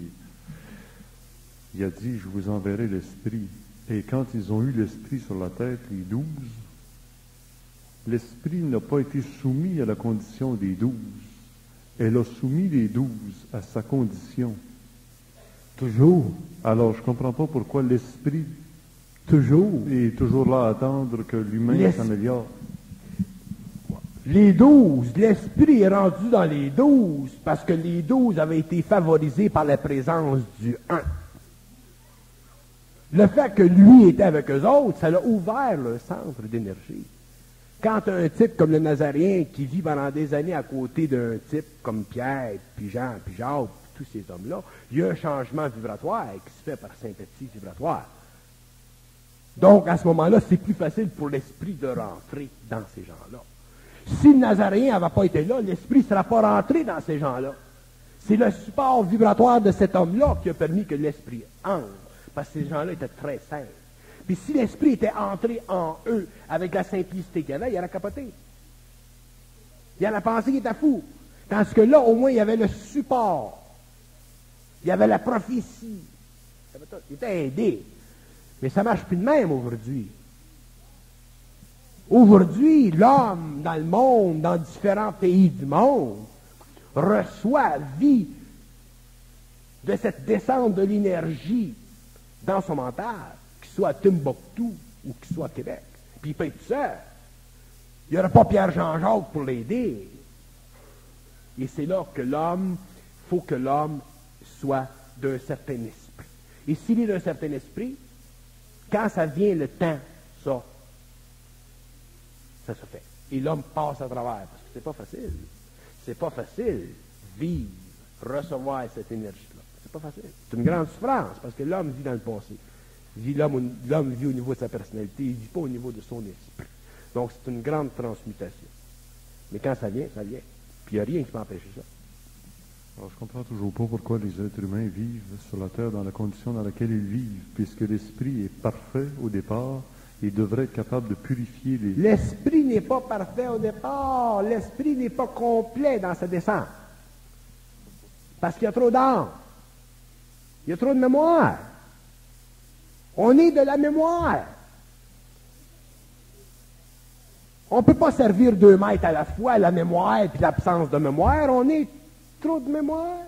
Il a dit, je vous enverrai l'esprit. Et quand ils ont eu l'esprit sur la tête, les 12, l'esprit n'a pas été soumis à la condition des 12. Elle a soumis les 12 à sa condition. Toujours. Alors, je ne comprends pas pourquoi l'esprit est toujours là à attendre que l'humain s'améliore. Les 12, l'esprit est rendu dans les 12 parce que les 12 avaient été favorisés par la présence du 1. Le fait que lui était avec eux autres, ça l'a ouvert le centre d'énergie. Quand un type comme le Nazaréen qui vit pendant des années à côté d'un type comme Pierre, puis Jean, puis Jacques, puis tous ces hommes-là, il y a un changement vibratoire qui se fait par sympathie vibratoire. Donc, à ce moment-là, c'est plus facile pour l'esprit de rentrer dans ces gens-là. Si le Nazaréen n'avait pas été là, l'esprit ne sera pas rentré dans ces gens-là. C'est le support vibratoire de cet homme-là qui a permis que l'esprit entre, parce que ces gens-là étaient très simples. Puis si l'esprit était entré en eux avec la simplicité qu'il y avait, il aurait capoté. Il aurait pensé qu'il était fou. Tandis que là, au moins, il y avait le support. Il y avait la prophétie. Il était aidé. Mais ça marche plus de même aujourd'hui. Aujourd'hui, l'homme dans le monde, dans différents pays du monde, vit de cette descente de l'énergie dans son mental, qu'il soit à Timbuktu ou qu'il soit à Québec. Puis il peut être tout seul. Il n'y aurait pas Pierre Jean-Jacques pour l'aider. Et c'est là que l'homme, il faut que l'homme soit d'un certain esprit. Et s'il est d'un certain esprit, quand ça vient le temps, ça se fait. Et l'homme passe à travers, parce que c'est pas facile. C'est pas facile vivre, recevoir cette énergie-là. C'est pas facile. C'est une grande souffrance, parce que l'homme vit dans le passé. L'homme vit au niveau de sa personnalité, il ne vit pas au niveau de son esprit. Donc c'est une grande transmutation. Mais quand ça vient, ça vient. Puis il n'y a rien qui peut empêcher ça. Alors, je ne comprends toujours pas pourquoi les êtres humains vivent sur la Terre dans la condition dans laquelle ils vivent, puisque l'esprit est parfait au départ et devrait être capable de purifier les... L'esprit n'est pas parfait au départ. L'esprit n'est pas complet dans sa descente. Parce qu'il y a trop d'âme. Il y a trop de mémoire. On est de la mémoire. On ne peut pas servir 2 maîtres à la fois, la mémoire et l'absence de mémoire. On est trop de mémoire.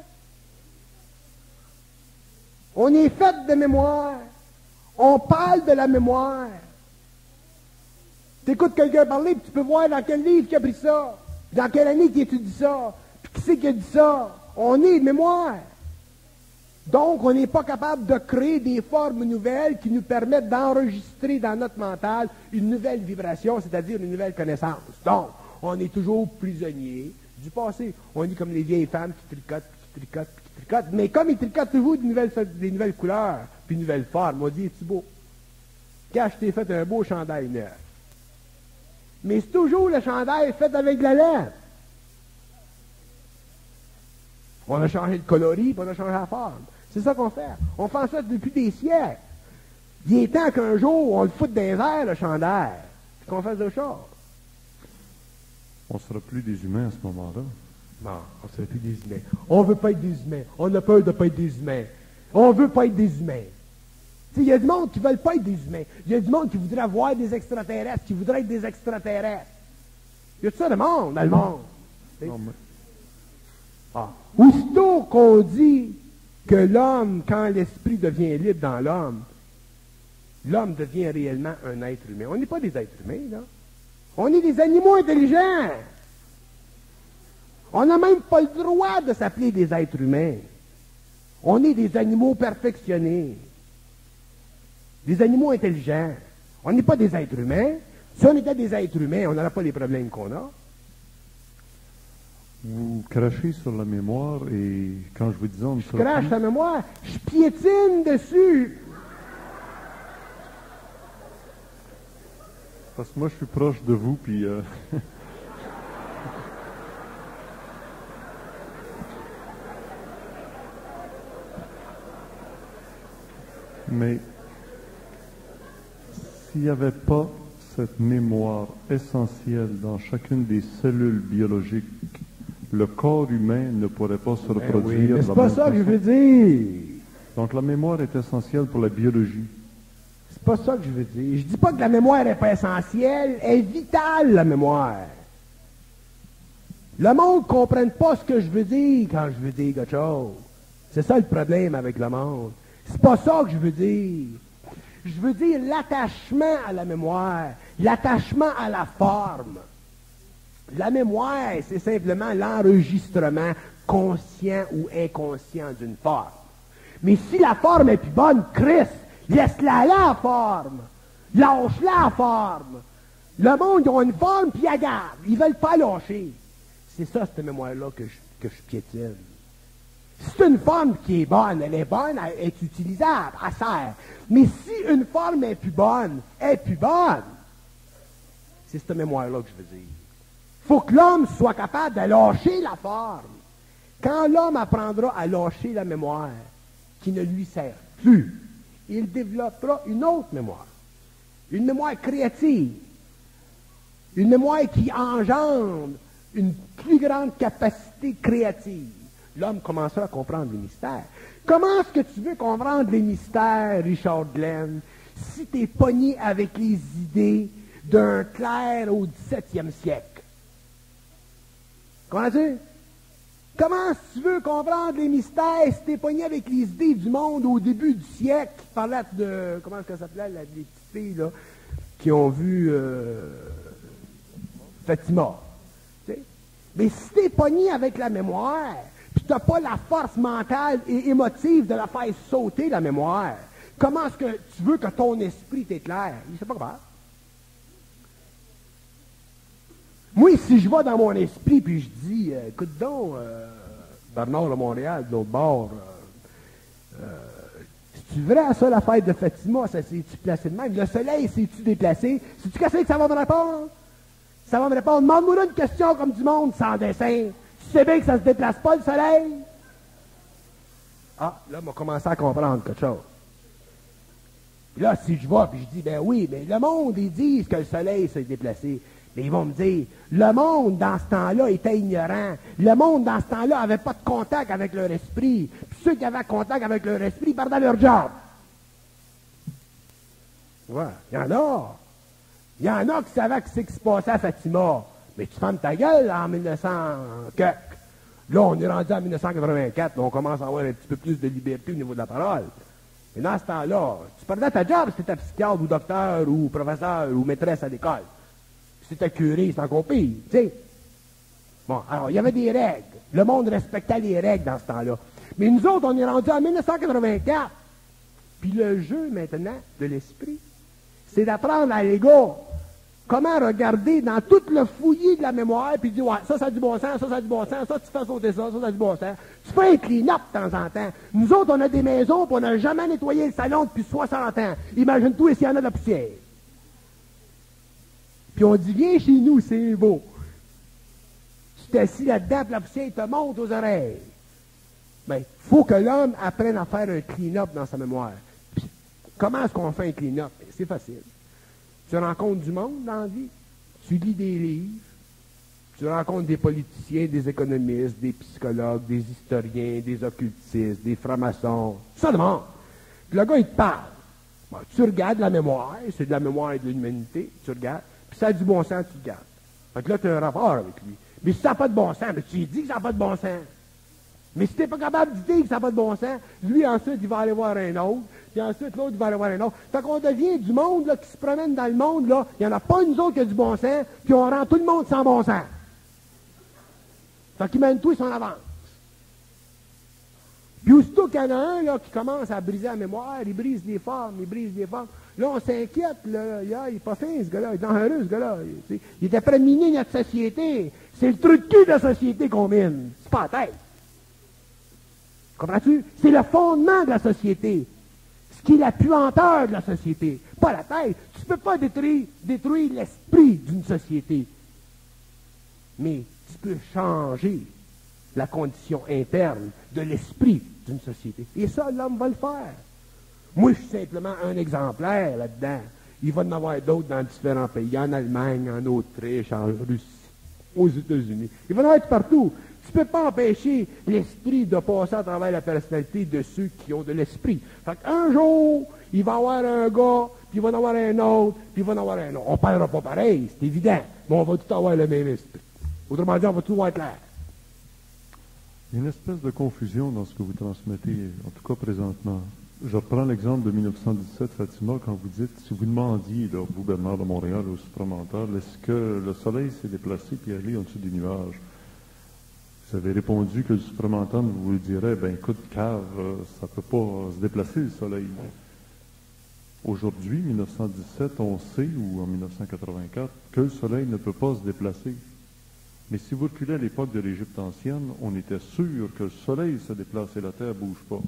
On est fait de mémoire. On parle de la mémoire. Tu écoutes quelqu'un parler, puis tu peux voir dans quel livre il a pris ça, dans quelle année il étudie ça, puis qui c'est qui a dit ça. On est de mémoire. Donc, on n'est pas capable de créer des formes nouvelles qui nous permettent d'enregistrer dans notre mental une nouvelle vibration, c'est-à-dire une nouvelle connaissance. Donc, on est toujours prisonnier du passé. On est comme les vieilles femmes qui tricotent, qui tricotent, qui tricotent. Mais comme ils tricotent toujours des nouvelles couleurs, puis une nouvelle forme, on dit, es-tu beau? Quand je t'ai fait un beau chandail neuf. Mais c'est toujours le chandail fait avec de la laine. On a changé le coloris, puis on a changé la forme. C'est ça qu'on fait. On fait ça depuis des siècles. Il est temps qu'un jour, on le foute dans les airs, le chandail, puis qu'on fasse d'autres choses. On ne sera plus des humains à ce moment-là. Non, on ne sera plus des humains. On ne veut pas être des humains. On a peur de ne pas être des humains. On ne veut pas être des humains. Il y a du monde qui ne veulent pas être des humains. Il y a du monde qui voudrait voir des extraterrestres, qui voudrait être des extraterrestres. Il y a tout ça de monde dans le monde. Non, mais... Aussitôt qu'on dit que l'homme, quand l'esprit devient libre dans l'homme devient réellement un être humain. On n'est pas des êtres humains, là. On est des animaux intelligents. On n'a même pas le droit de s'appeler des êtres humains. On est des animaux perfectionnés. Des animaux intelligents. On n'est pas des êtres humains. Si on était des êtres humains, on n'aurait pas les problèmes qu'on a. Vous crachez sur la mémoire et quand je vous dis on ne Je sera crache plus... la mémoire, je piétine dessus. Parce que moi je suis proche de vous puis... Mais s'il n'y avait pas cette mémoire essentielle dans chacune des cellules biologiques, le corps humain ne pourrait pas se reproduire. Oui, mais de c'est la pas même ça que je façon. veux dire. Donc la mémoire est essentielle pour la biologie. C'est pas ça que je veux dire. Je dis pas que la mémoire n'est pas essentielle, elle est vitale, la mémoire. Le monde ne comprenne pas ce que je veux dire quand je veux dire quelque chose. C'est ça le problème avec le monde. C'est pas ça que je veux dire. Je veux dire l'attachement à la mémoire, l'attachement à la forme. La mémoire, c'est simplement l'enregistrement conscient ou inconscient d'une forme. Mais si la forme est plus bonne, Christ, laisse-la là, la forme. Lâche-la, la forme. Le monde, ils ont une forme, puis ils gardent. Ils veulent pas lâcher. C'est ça, cette mémoire-là que je piétine. C'est une forme qui est bonne, elle est utilisable, elle sert. Mais si une forme est plus bonne, c'est cette mémoire-là que je veux dire. Il faut que l'homme soit capable de lâcher la forme. Quand l'homme apprendra à lâcher la mémoire, qui ne lui sert plus, il développera une autre mémoire. Une mémoire créative. Une mémoire qui engendre une plus grande capacité créative. L'homme commencera à comprendre les mystères. Comment est-ce que tu veux comprendre les mystères, Richard Glenn, si tu es pogné avec les idées d'un clerc au 17e siècle. Comprends-tu? Comment tu veux comprendre les mystères si t'es pogné avec les idées du monde au début du siècle qui parlaient de... Comment est-ce que ça s'appelait, les petites filles, là, qui ont vu Fatima. Tu sais? Mais si t'es pogné avec la mémoire, puis t'as pas la force mentale et émotive de la faire sauter, la mémoire, comment est-ce que tu veux que ton esprit t'éclaire? C'est pas grave. Moi, si je vais dans mon esprit puis je dis, écoute donc, Bernard de Montréal, de l'autre bord, c'est-tu vrai ça, la fête de Fatima, ça s'est-tu placé de même? Le soleil s'est-tu déplacé? Sais-tu qu'est-ce que ça va me répondre? Ça va me répondre, demande-moi une question comme du monde sans dessin. Tu sais bien que ça se déplace pas, le soleil? Ah, là, on m'a commencé à comprendre quelque chose. Puis là, si je vais puis je dis, ben oui, mais le monde, ils disent que le soleil s'est déplacé. Mais ils vont me dire, le monde dans ce temps-là était ignorant. Le monde dans ce temps-là n'avait pas de contact avec leur esprit. Puis ceux qui avaient contact avec leur esprit perdaient leur job. Ouais, il y en a. Il y en a qui savaient ce qui se passait à Fatima. Mais tu fermes ta gueule en 1900 quelque. Là, on est rendu en 1984, là, on commence à avoir un petit peu plus de liberté au niveau de la parole. Mais dans ce temps-là, tu perdais ta job si tu étais psychiatre ou docteur ou professeur ou maîtresse à l'école. Si tu étais curé, c'est encore pire, tu sais. Bon, alors, il y avait des règles. Le monde respectait les règles dans ce temps-là. Mais nous autres, on est rendus en 1984. Puis le jeu, maintenant, de l'esprit, c'est d'apprendre à l'ego comment regarder dans tout le fouillis de la mémoire, puis dire, ouais, ça a du bon sens, ça a du bon sens, ça, tu fais sauter ça a du bon sens. Tu fais un clean-up de temps en temps. Nous autres, on a des maisons, puis on n'a jamais nettoyé le salon depuis 60 ans. Imagine-toi s'il y en a de la poussière. Puis on dit, viens chez nous, c'est beau. Tu t'assis là-dedans, puis la poussière te monte aux oreilles. Bien, il faut que l'homme apprenne à faire un clean-up dans sa mémoire. Puis, comment est-ce qu'on fait un clean-up? C'est facile. Tu rencontres du monde dans la vie, tu lis des livres, tu rencontres des politiciens, des économistes, des psychologues, des historiens, des occultistes, des francs-maçons, ça demande. Puis le gars, il te parle. Bon, tu regardes la mémoire, c'est de la mémoire de l'humanité, tu regardes, puis ça a du bon sens, tu le gardes. Fait que là, tu as un rapport avec lui. Mais si ça n'a pas de bon sens, mais tu lui dis que ça n'a pas de bon sens. Mais si tu n'es pas capable de dire que ça n'a pas de bon sens, lui, ensuite, il va aller voir un autre, puis ensuite, l'autre, il va aller voir un autre. Fait qu'on devient du monde là, qui se promène dans le monde, là, il n'y en a pas une autre qui a du bon sens, puis on rend tout le monde sans bon sens. Fait qu'il mène tout son avance. Puis aussitôt qu'il y en a un là, qui commence à briser la mémoire, il brise les formes, Là, on s'inquiète, là, il n'est pas fin, ce gars-là, il est dangereux, ce gars-là. Il est après de miner notre société. C'est le truc de cul de la société qu'on mine. C'est pas la tête. Comprends-tu? C'est le fondement de la société. Ce qui est la puanteur de la société. Pas la tête. Tu ne peux pas détruire l'esprit d'une société. Mais tu peux changer la condition interne de l'esprit d'une société. Et ça, l'homme va le faire. Moi, je suis simplement un exemplaire là-dedans. Il va y en avoir d'autres dans différents pays. En Allemagne, en Autriche, en Russie, aux États-Unis. Il va y en avoir partout. Tu ne peux pas empêcher l'esprit de passer à travers la personnalité de ceux qui ont de l'esprit. Fait qu'un jour, il va y avoir un gars, puis il va y en avoir un autre, puis il va y en avoir un autre. On ne parlera pas pareil, c'est évident, mais on va tout avoir le même esprit. Autrement dit, on va tout avoir clair. Il y a une espèce de confusion dans ce que vous transmettez, en tout cas présentement. Je reprends l'exemple de 1917, Fatima, quand vous dites, si vous demandiez, là, vous, Bernard de Montréal, au supramental, est-ce que le soleil s'est déplacé puis allé en dessous des nuages? Vous avez répondu que le supramental vous dirait, ben écoute, cave, ça ne peut pas se déplacer le soleil. Aujourd'hui, 1917, on sait, ou en 1984, que le soleil ne peut pas se déplacer. Mais si vous reculez à l'époque de l'Égypte ancienne, on était sûr que le soleil se déplace et la terre ne bouge pas.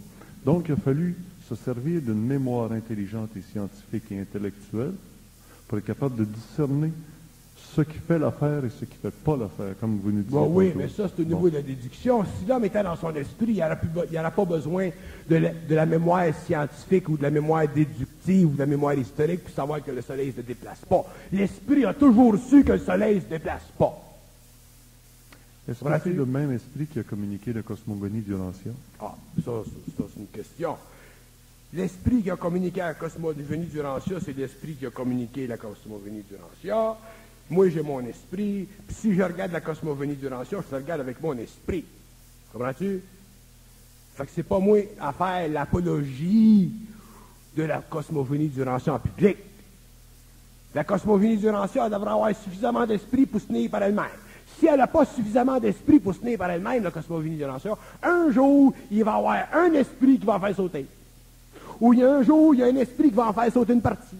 Donc, il a fallu se servir d'une mémoire intelligente et scientifique et intellectuelle pour être capable de discerner ce qui fait l'affaire et ce qui ne fait pas l'affaire, comme vous nous dites. Bon, oui, mais ça, c'est au niveau de la déduction. Si l'homme était dans son esprit, il n'y aurait pas besoin de la mémoire scientifique ou de la mémoire déductive ou de la mémoire historique pour savoir que le soleil ne se déplace pas. L'esprit a toujours su que le soleil ne se déplace pas. Est-ce que c'est le même esprit qui a communiqué la cosmogonie du Lancia? Ah, ça, c'est une question. L'esprit qui a communiqué à la cosmogonie d'Urantia, c'est l'esprit qui a communiqué à la cosmogonie d'Urantia. Moi, j'ai mon esprit. Puis si je regarde la cosmogonie d'Urantia, je le regarde avec mon esprit. Comprends-tu? Fait que c'est pas moi à faire l'apologie de la cosmogonie d'Urantia en public. La cosmogonie d'Urantia devrait avoir suffisamment d'esprit pour se tenir par elle-même. Si elle n'a pas suffisamment d'esprit pour se tenir par elle-même, la cosmogonie d'Urantia, un jour, il va y avoir un esprit qui va en faire sauter. Ou il y a un jour, il y a un esprit qui va en faire sauter une partie.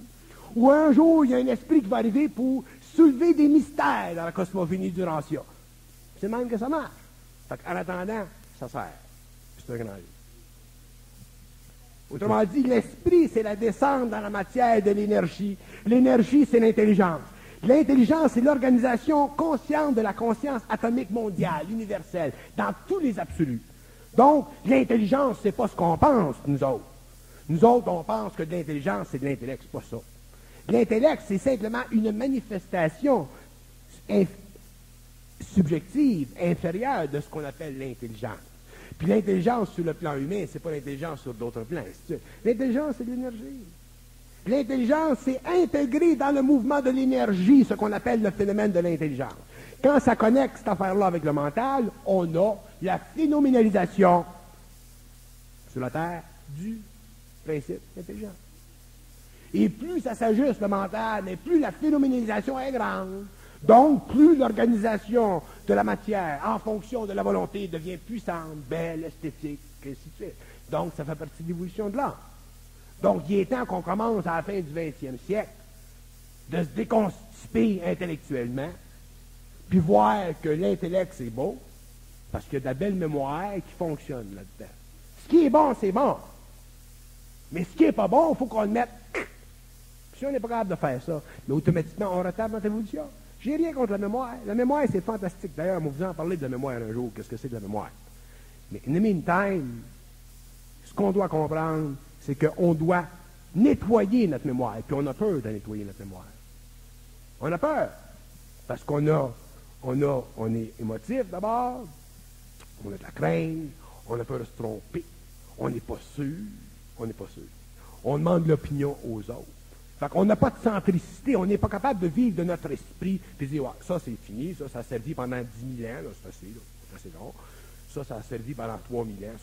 Ou un jour, il y a un esprit qui va arriver pour soulever des mystères dans la cosmogonie d'Urantia. C'est même que ça marche. Fait qu'en attendant, ça sert. C'est un grand livre. Autrement dit, l'esprit, c'est la descente dans la matière de l'énergie. L'énergie, c'est l'intelligence. L'intelligence, c'est l'organisation consciente de la conscience atomique mondiale, universelle, dans tous les absolus. Donc, l'intelligence, c'est pas ce qu'on pense, nous autres. Nous autres, on pense que de l'intelligence, c'est de l'intellect, c'est pas ça. L'intellect, c'est simplement une manifestation subjective, inférieure de ce qu'on appelle l'intelligence. Puis l'intelligence sur le plan humain, c'est pas l'intelligence sur d'autres plans. L'intelligence, c'est de l'énergie. L'intelligence, c'est intégré dans le mouvement de l'énergie, ce qu'on appelle le phénomène de l'intelligence. Quand ça connecte cette affaire-là avec le mental, on a la phénoménalisation sur la Terre du principe d'intelligence. Et plus ça s'ajuste le mental, mais plus la phénoménalisation est grande. Donc, plus l'organisation de la matière, en fonction de la volonté, devient puissante, belle, esthétique, et ainsi de suite. Donc, ça fait partie de l'évolution de l'âme. Donc, il est temps qu'on commence à la fin du 20e siècle de se déconstiper intellectuellement, puis voir que l'intellect, c'est beau, parce qu'il y a de la belle mémoire qui fonctionne là-dedans. Ce qui est bon, c'est bon. Mais ce qui n'est pas bon, il faut qu'on le mette. Si on n'est pas capable de faire ça, mais automatiquement, on retarde notre évolution. J'ai rien contre la mémoire. La mémoire, c'est fantastique. D'ailleurs, on va vous en parler de la mémoire un jour. Qu'est-ce que c'est que la mémoire? Mais in the meantime, ce qu'on doit comprendre, c'est qu'on doit nettoyer notre mémoire. Puis on a peur de nettoyer notre mémoire. On a peur. Parce qu'on est émotif d'abord. On a de la crainte. On a peur de se tromper. On n'est pas sûr. On n'est pas sûr. On demande l'opinion aux autres. Fait qu'on n'a pas de centricité, on n'est pas capable de vivre de notre esprit, puis dire, ouais, ça c'est fini, ça a servi pendant 10 000 ans, là, c'est assez long. Ça a servi pendant 3 000 ans,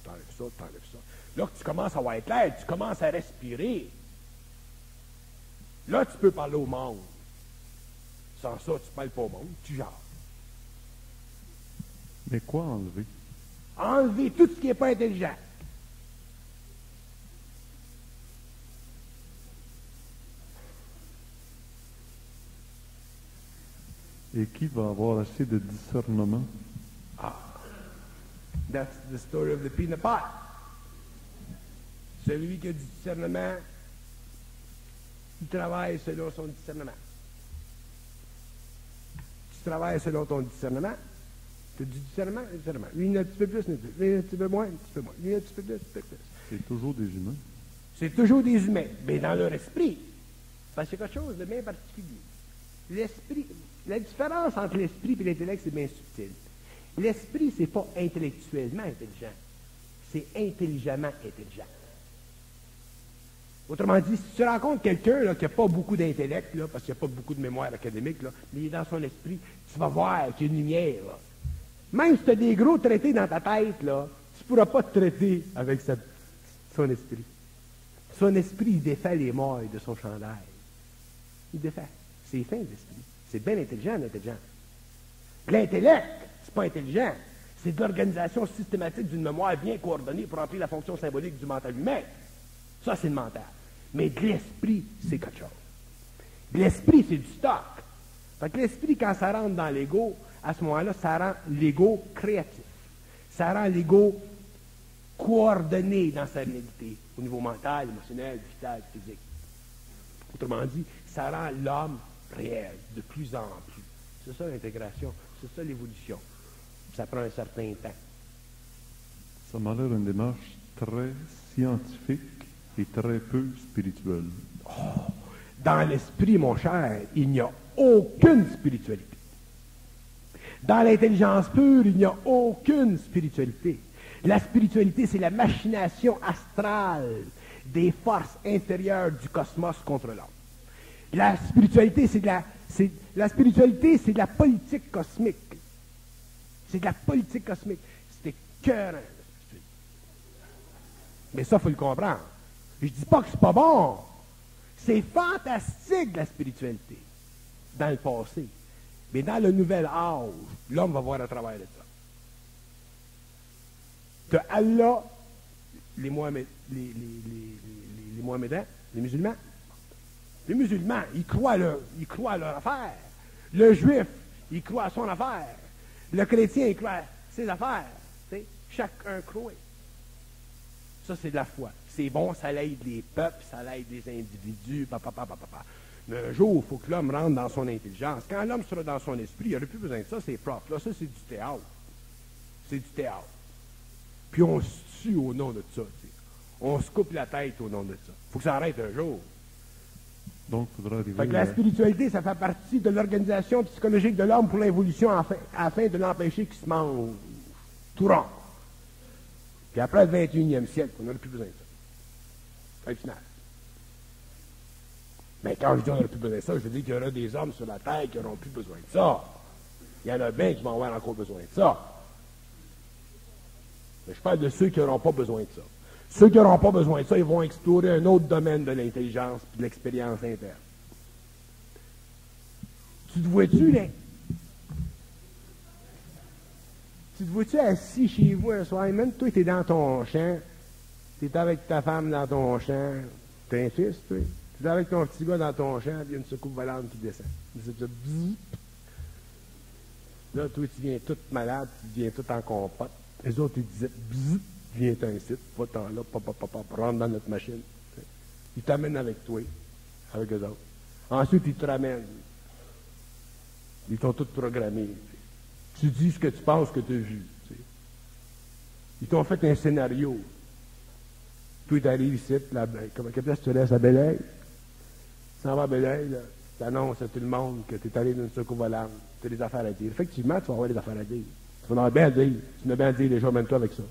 t'enlèves ça, t'enlèves ça. Là que tu commences à avoir être clair, tu commences à respirer. Là, tu peux parler au monde. Sans ça, tu ne parles pas au monde, tu jases. Mais quoi enlever? Enlever tout ce qui n'est pas intelligent. Et qui va avoir assez de discernement? That's the story of the peanut pot. Celui qui a du discernement, il travaille selon son discernement. Tu travailles selon ton discernement. Tu as du discernement. Lui, il en a un petit peu plus, lui, un petit peu moins, un petit peu moins. Lui, un petit peu plus, un petit peu plus. C'est toujours des humains. C'est toujours des humains, mais dans leur esprit. Parce que c'est quelque chose de bien particulier. L'esprit, la différence entre l'esprit et l'intellect, c'est bien subtil. L'esprit, c'est pas intellectuellement intelligent. C'est intelligemment intelligent. Autrement dit, si tu rencontres quelqu'un là, qui n'a pas beaucoup d'intellect, là, parce qu'il n'y a pas beaucoup de mémoire académique, là, mais il est dans son esprit, tu vas voir qu'il y a une lumière. Là. Même si tu as des gros traités dans ta tête, là, tu ne pourras pas te traiter avec son esprit. Son esprit, il défait les mailles de son chandail. Il défait. C'est fin, l'esprit. C'est bien intelligent, l'intelligence. L'intellect, c'est pas intelligent. C'est de l'organisation systématique d'une mémoire bien coordonnée pour remplir la fonction symbolique du mental humain. Ça, c'est le mental. Mais de l'esprit, c'est quelque chose. L'esprit, c'est du stock. Fait que l'esprit, quand ça rentre dans l'ego, à ce moment-là, ça rend l'ego créatif. Ça rend l'ego coordonné dans sa réalité, au niveau mental, émotionnel, vital, physique. Autrement dit, ça rend l'homme réel, de plus en plus. C'est ça l'intégration, c'est ça l'évolution. Ça prend un certain temps. Ça m'a l'air une démarche très scientifique et très peu spirituelle. Oh, dans l'esprit, mon cher, il n'y a aucune spiritualité. Dans l'intelligence pure, il n'y a aucune spiritualité. La spiritualité, c'est la machination astrale. des forces intérieures du cosmos contre l'homme. La spiritualité, c'est de la politique cosmique. C'est de la politique cosmique. C'est écœurant. Mais ça, il faut le comprendre. Je dis pas que c'est pas bon. C'est fantastique, la spiritualité, dans le passé. Mais dans le nouvel âge, l'homme va voir à travers de ça. De Allah, les Mohamedans, les musulmans, ils croient à leur affaire. Le juif, il croit à son affaire. Le chrétien, il croit à ses affaires. T'sais? Chacun croit. Ça, c'est de la foi. C'est bon, ça l'aide les peuples, ça l'aide les individus, Mais un jour, il faut que l'homme rentre dans son intelligence. Quand l'homme sera dans son esprit, il n'y aura plus besoin de ça, c'est propre. Là, ça, c'est du théâtre. C'est du théâtre. Puis on se tue au nom de ça. T'sais. On se coupe la tête au nom de ça. Il faut que ça arrête un jour. Donc, il faudra arriver... Fait que la spiritualité, ça fait partie de l'organisation psychologique de l'homme pour l'évolution afin de l'empêcher qu'il se mange tout rond. Puis après le 21e siècle, on n'aurait plus besoin de ça. Fin final. Mais quand je dis on n'aurait plus besoin de ça, je veux dire qu'il y aura des hommes sur la terre qui n'auront plus besoin de ça. Il y en a bien qui vont avoir encore besoin de ça. Mais je parle de ceux qui n'auront pas besoin de ça. Ceux qui n'auront pas besoin de ça, ils vont explorer un autre domaine de l'intelligence et de l'expérience interne. Tu te vois-tu, là? Tu te vois-tu assis chez vous un soir, même toi, tu es dans ton champ, tu es avec ta femme dans ton champ, tu as un fils, toi, tu es avec ton petit gars dans ton champ, puis il y a une secoupe volante qui descend. Là, toi, tu viens tout malade, tu viens tout en compote. Les autres, ils disaient, bzzz, viens un site, pas tant là, rentre dans notre machine. Ils t'amènent avec toi, avec eux autres. Ensuite, ils te ramènent. Ils t'ont tous programmés. Tu dis ce que tu penses que tu as vu. Ils t'ont fait un scénario. Toi, tu arrives ici, quelle place tu laisses à Bel-Air? Tu s'en vas à Bel-Air, tu annonces à tout le monde que tu es allé dans une secours volante, tu as des affaires à dire. Effectivement, tu vas avoir des affaires à dire. Tu vas en bien dire. Tu n'as bien dire déjà, même toi avec ça.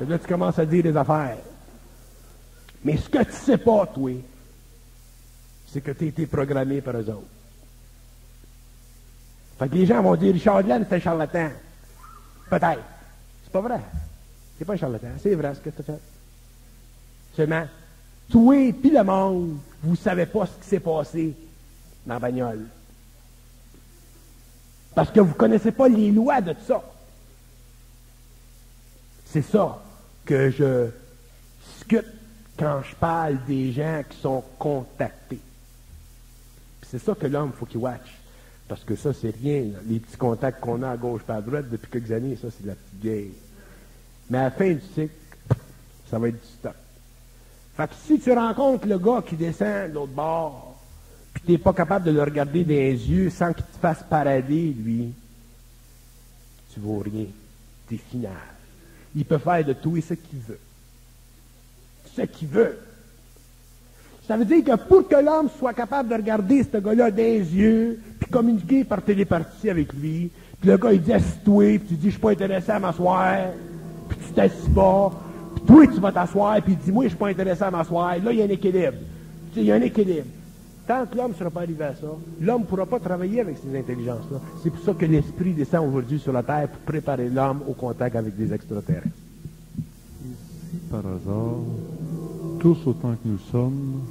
Et là, tu commences à dire des affaires. Mais ce que tu sais pas, toi, c'est que tu as été programmé par eux autres. Fait que les gens vont dire, Richard Glenn, c'est un charlatan. Peut-être. C'est pas vrai. C'est pas un charlatan. C'est vrai ce que tu as fait. Seulement, toi et le monde, vous savez pas ce qui s'est passé dans la bagnole. Parce que vous connaissez pas les lois de ça. C'est ça que je discute quand je parle des gens qui sont contactés. Puis c'est ça que l'homme, faut qu'il watch. Parce que ça, c'est rien. Là. Les petits contacts qu'on a à gauche et à droite depuis quelques années, ça, c'est de la petite vieille. Mais à la fin du cycle, ça va être du stock. Fait que si tu rencontres le gars qui descend de l'autre bord, puis tu n'es pas capable de le regarder dans les yeux sans qu'il te fasse parader, lui, tu vaux rien. T'es final. Il peut faire de toi ce qu'il veut. Ce qu'il veut. Ça veut dire que pour que l'homme soit capable de regarder ce gars-là dans les yeux, puis communiquer par télépathie avec lui, puis le gars, il dit assis-toi, puis tu dis, je suis pas intéressé à m'asseoir, puis tu t'assis pas, puis toi, tu vas t'asseoir, puis il dit, moi, je suis pas intéressé à m'asseoir. Là, il y a un équilibre. Tu sais, il y a un équilibre. Tant que l'homme ne sera pas arrivé à ça, l'homme ne pourra pas travailler avec ces intelligences-là. C'est pour ça que l'esprit descend aujourd'hui sur la terre pour préparer l'homme au contact avec des extraterrestres. Et si par hasard, tous autant que nous sommes,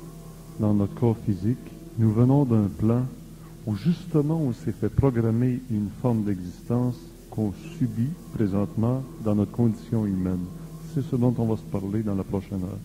dans notre corps physique, nous venons d'un plan où justement on s'est fait programmer une forme d'existence qu'on subit présentement dans notre condition humaine. C'est ce dont on va se parler dans la prochaine heure.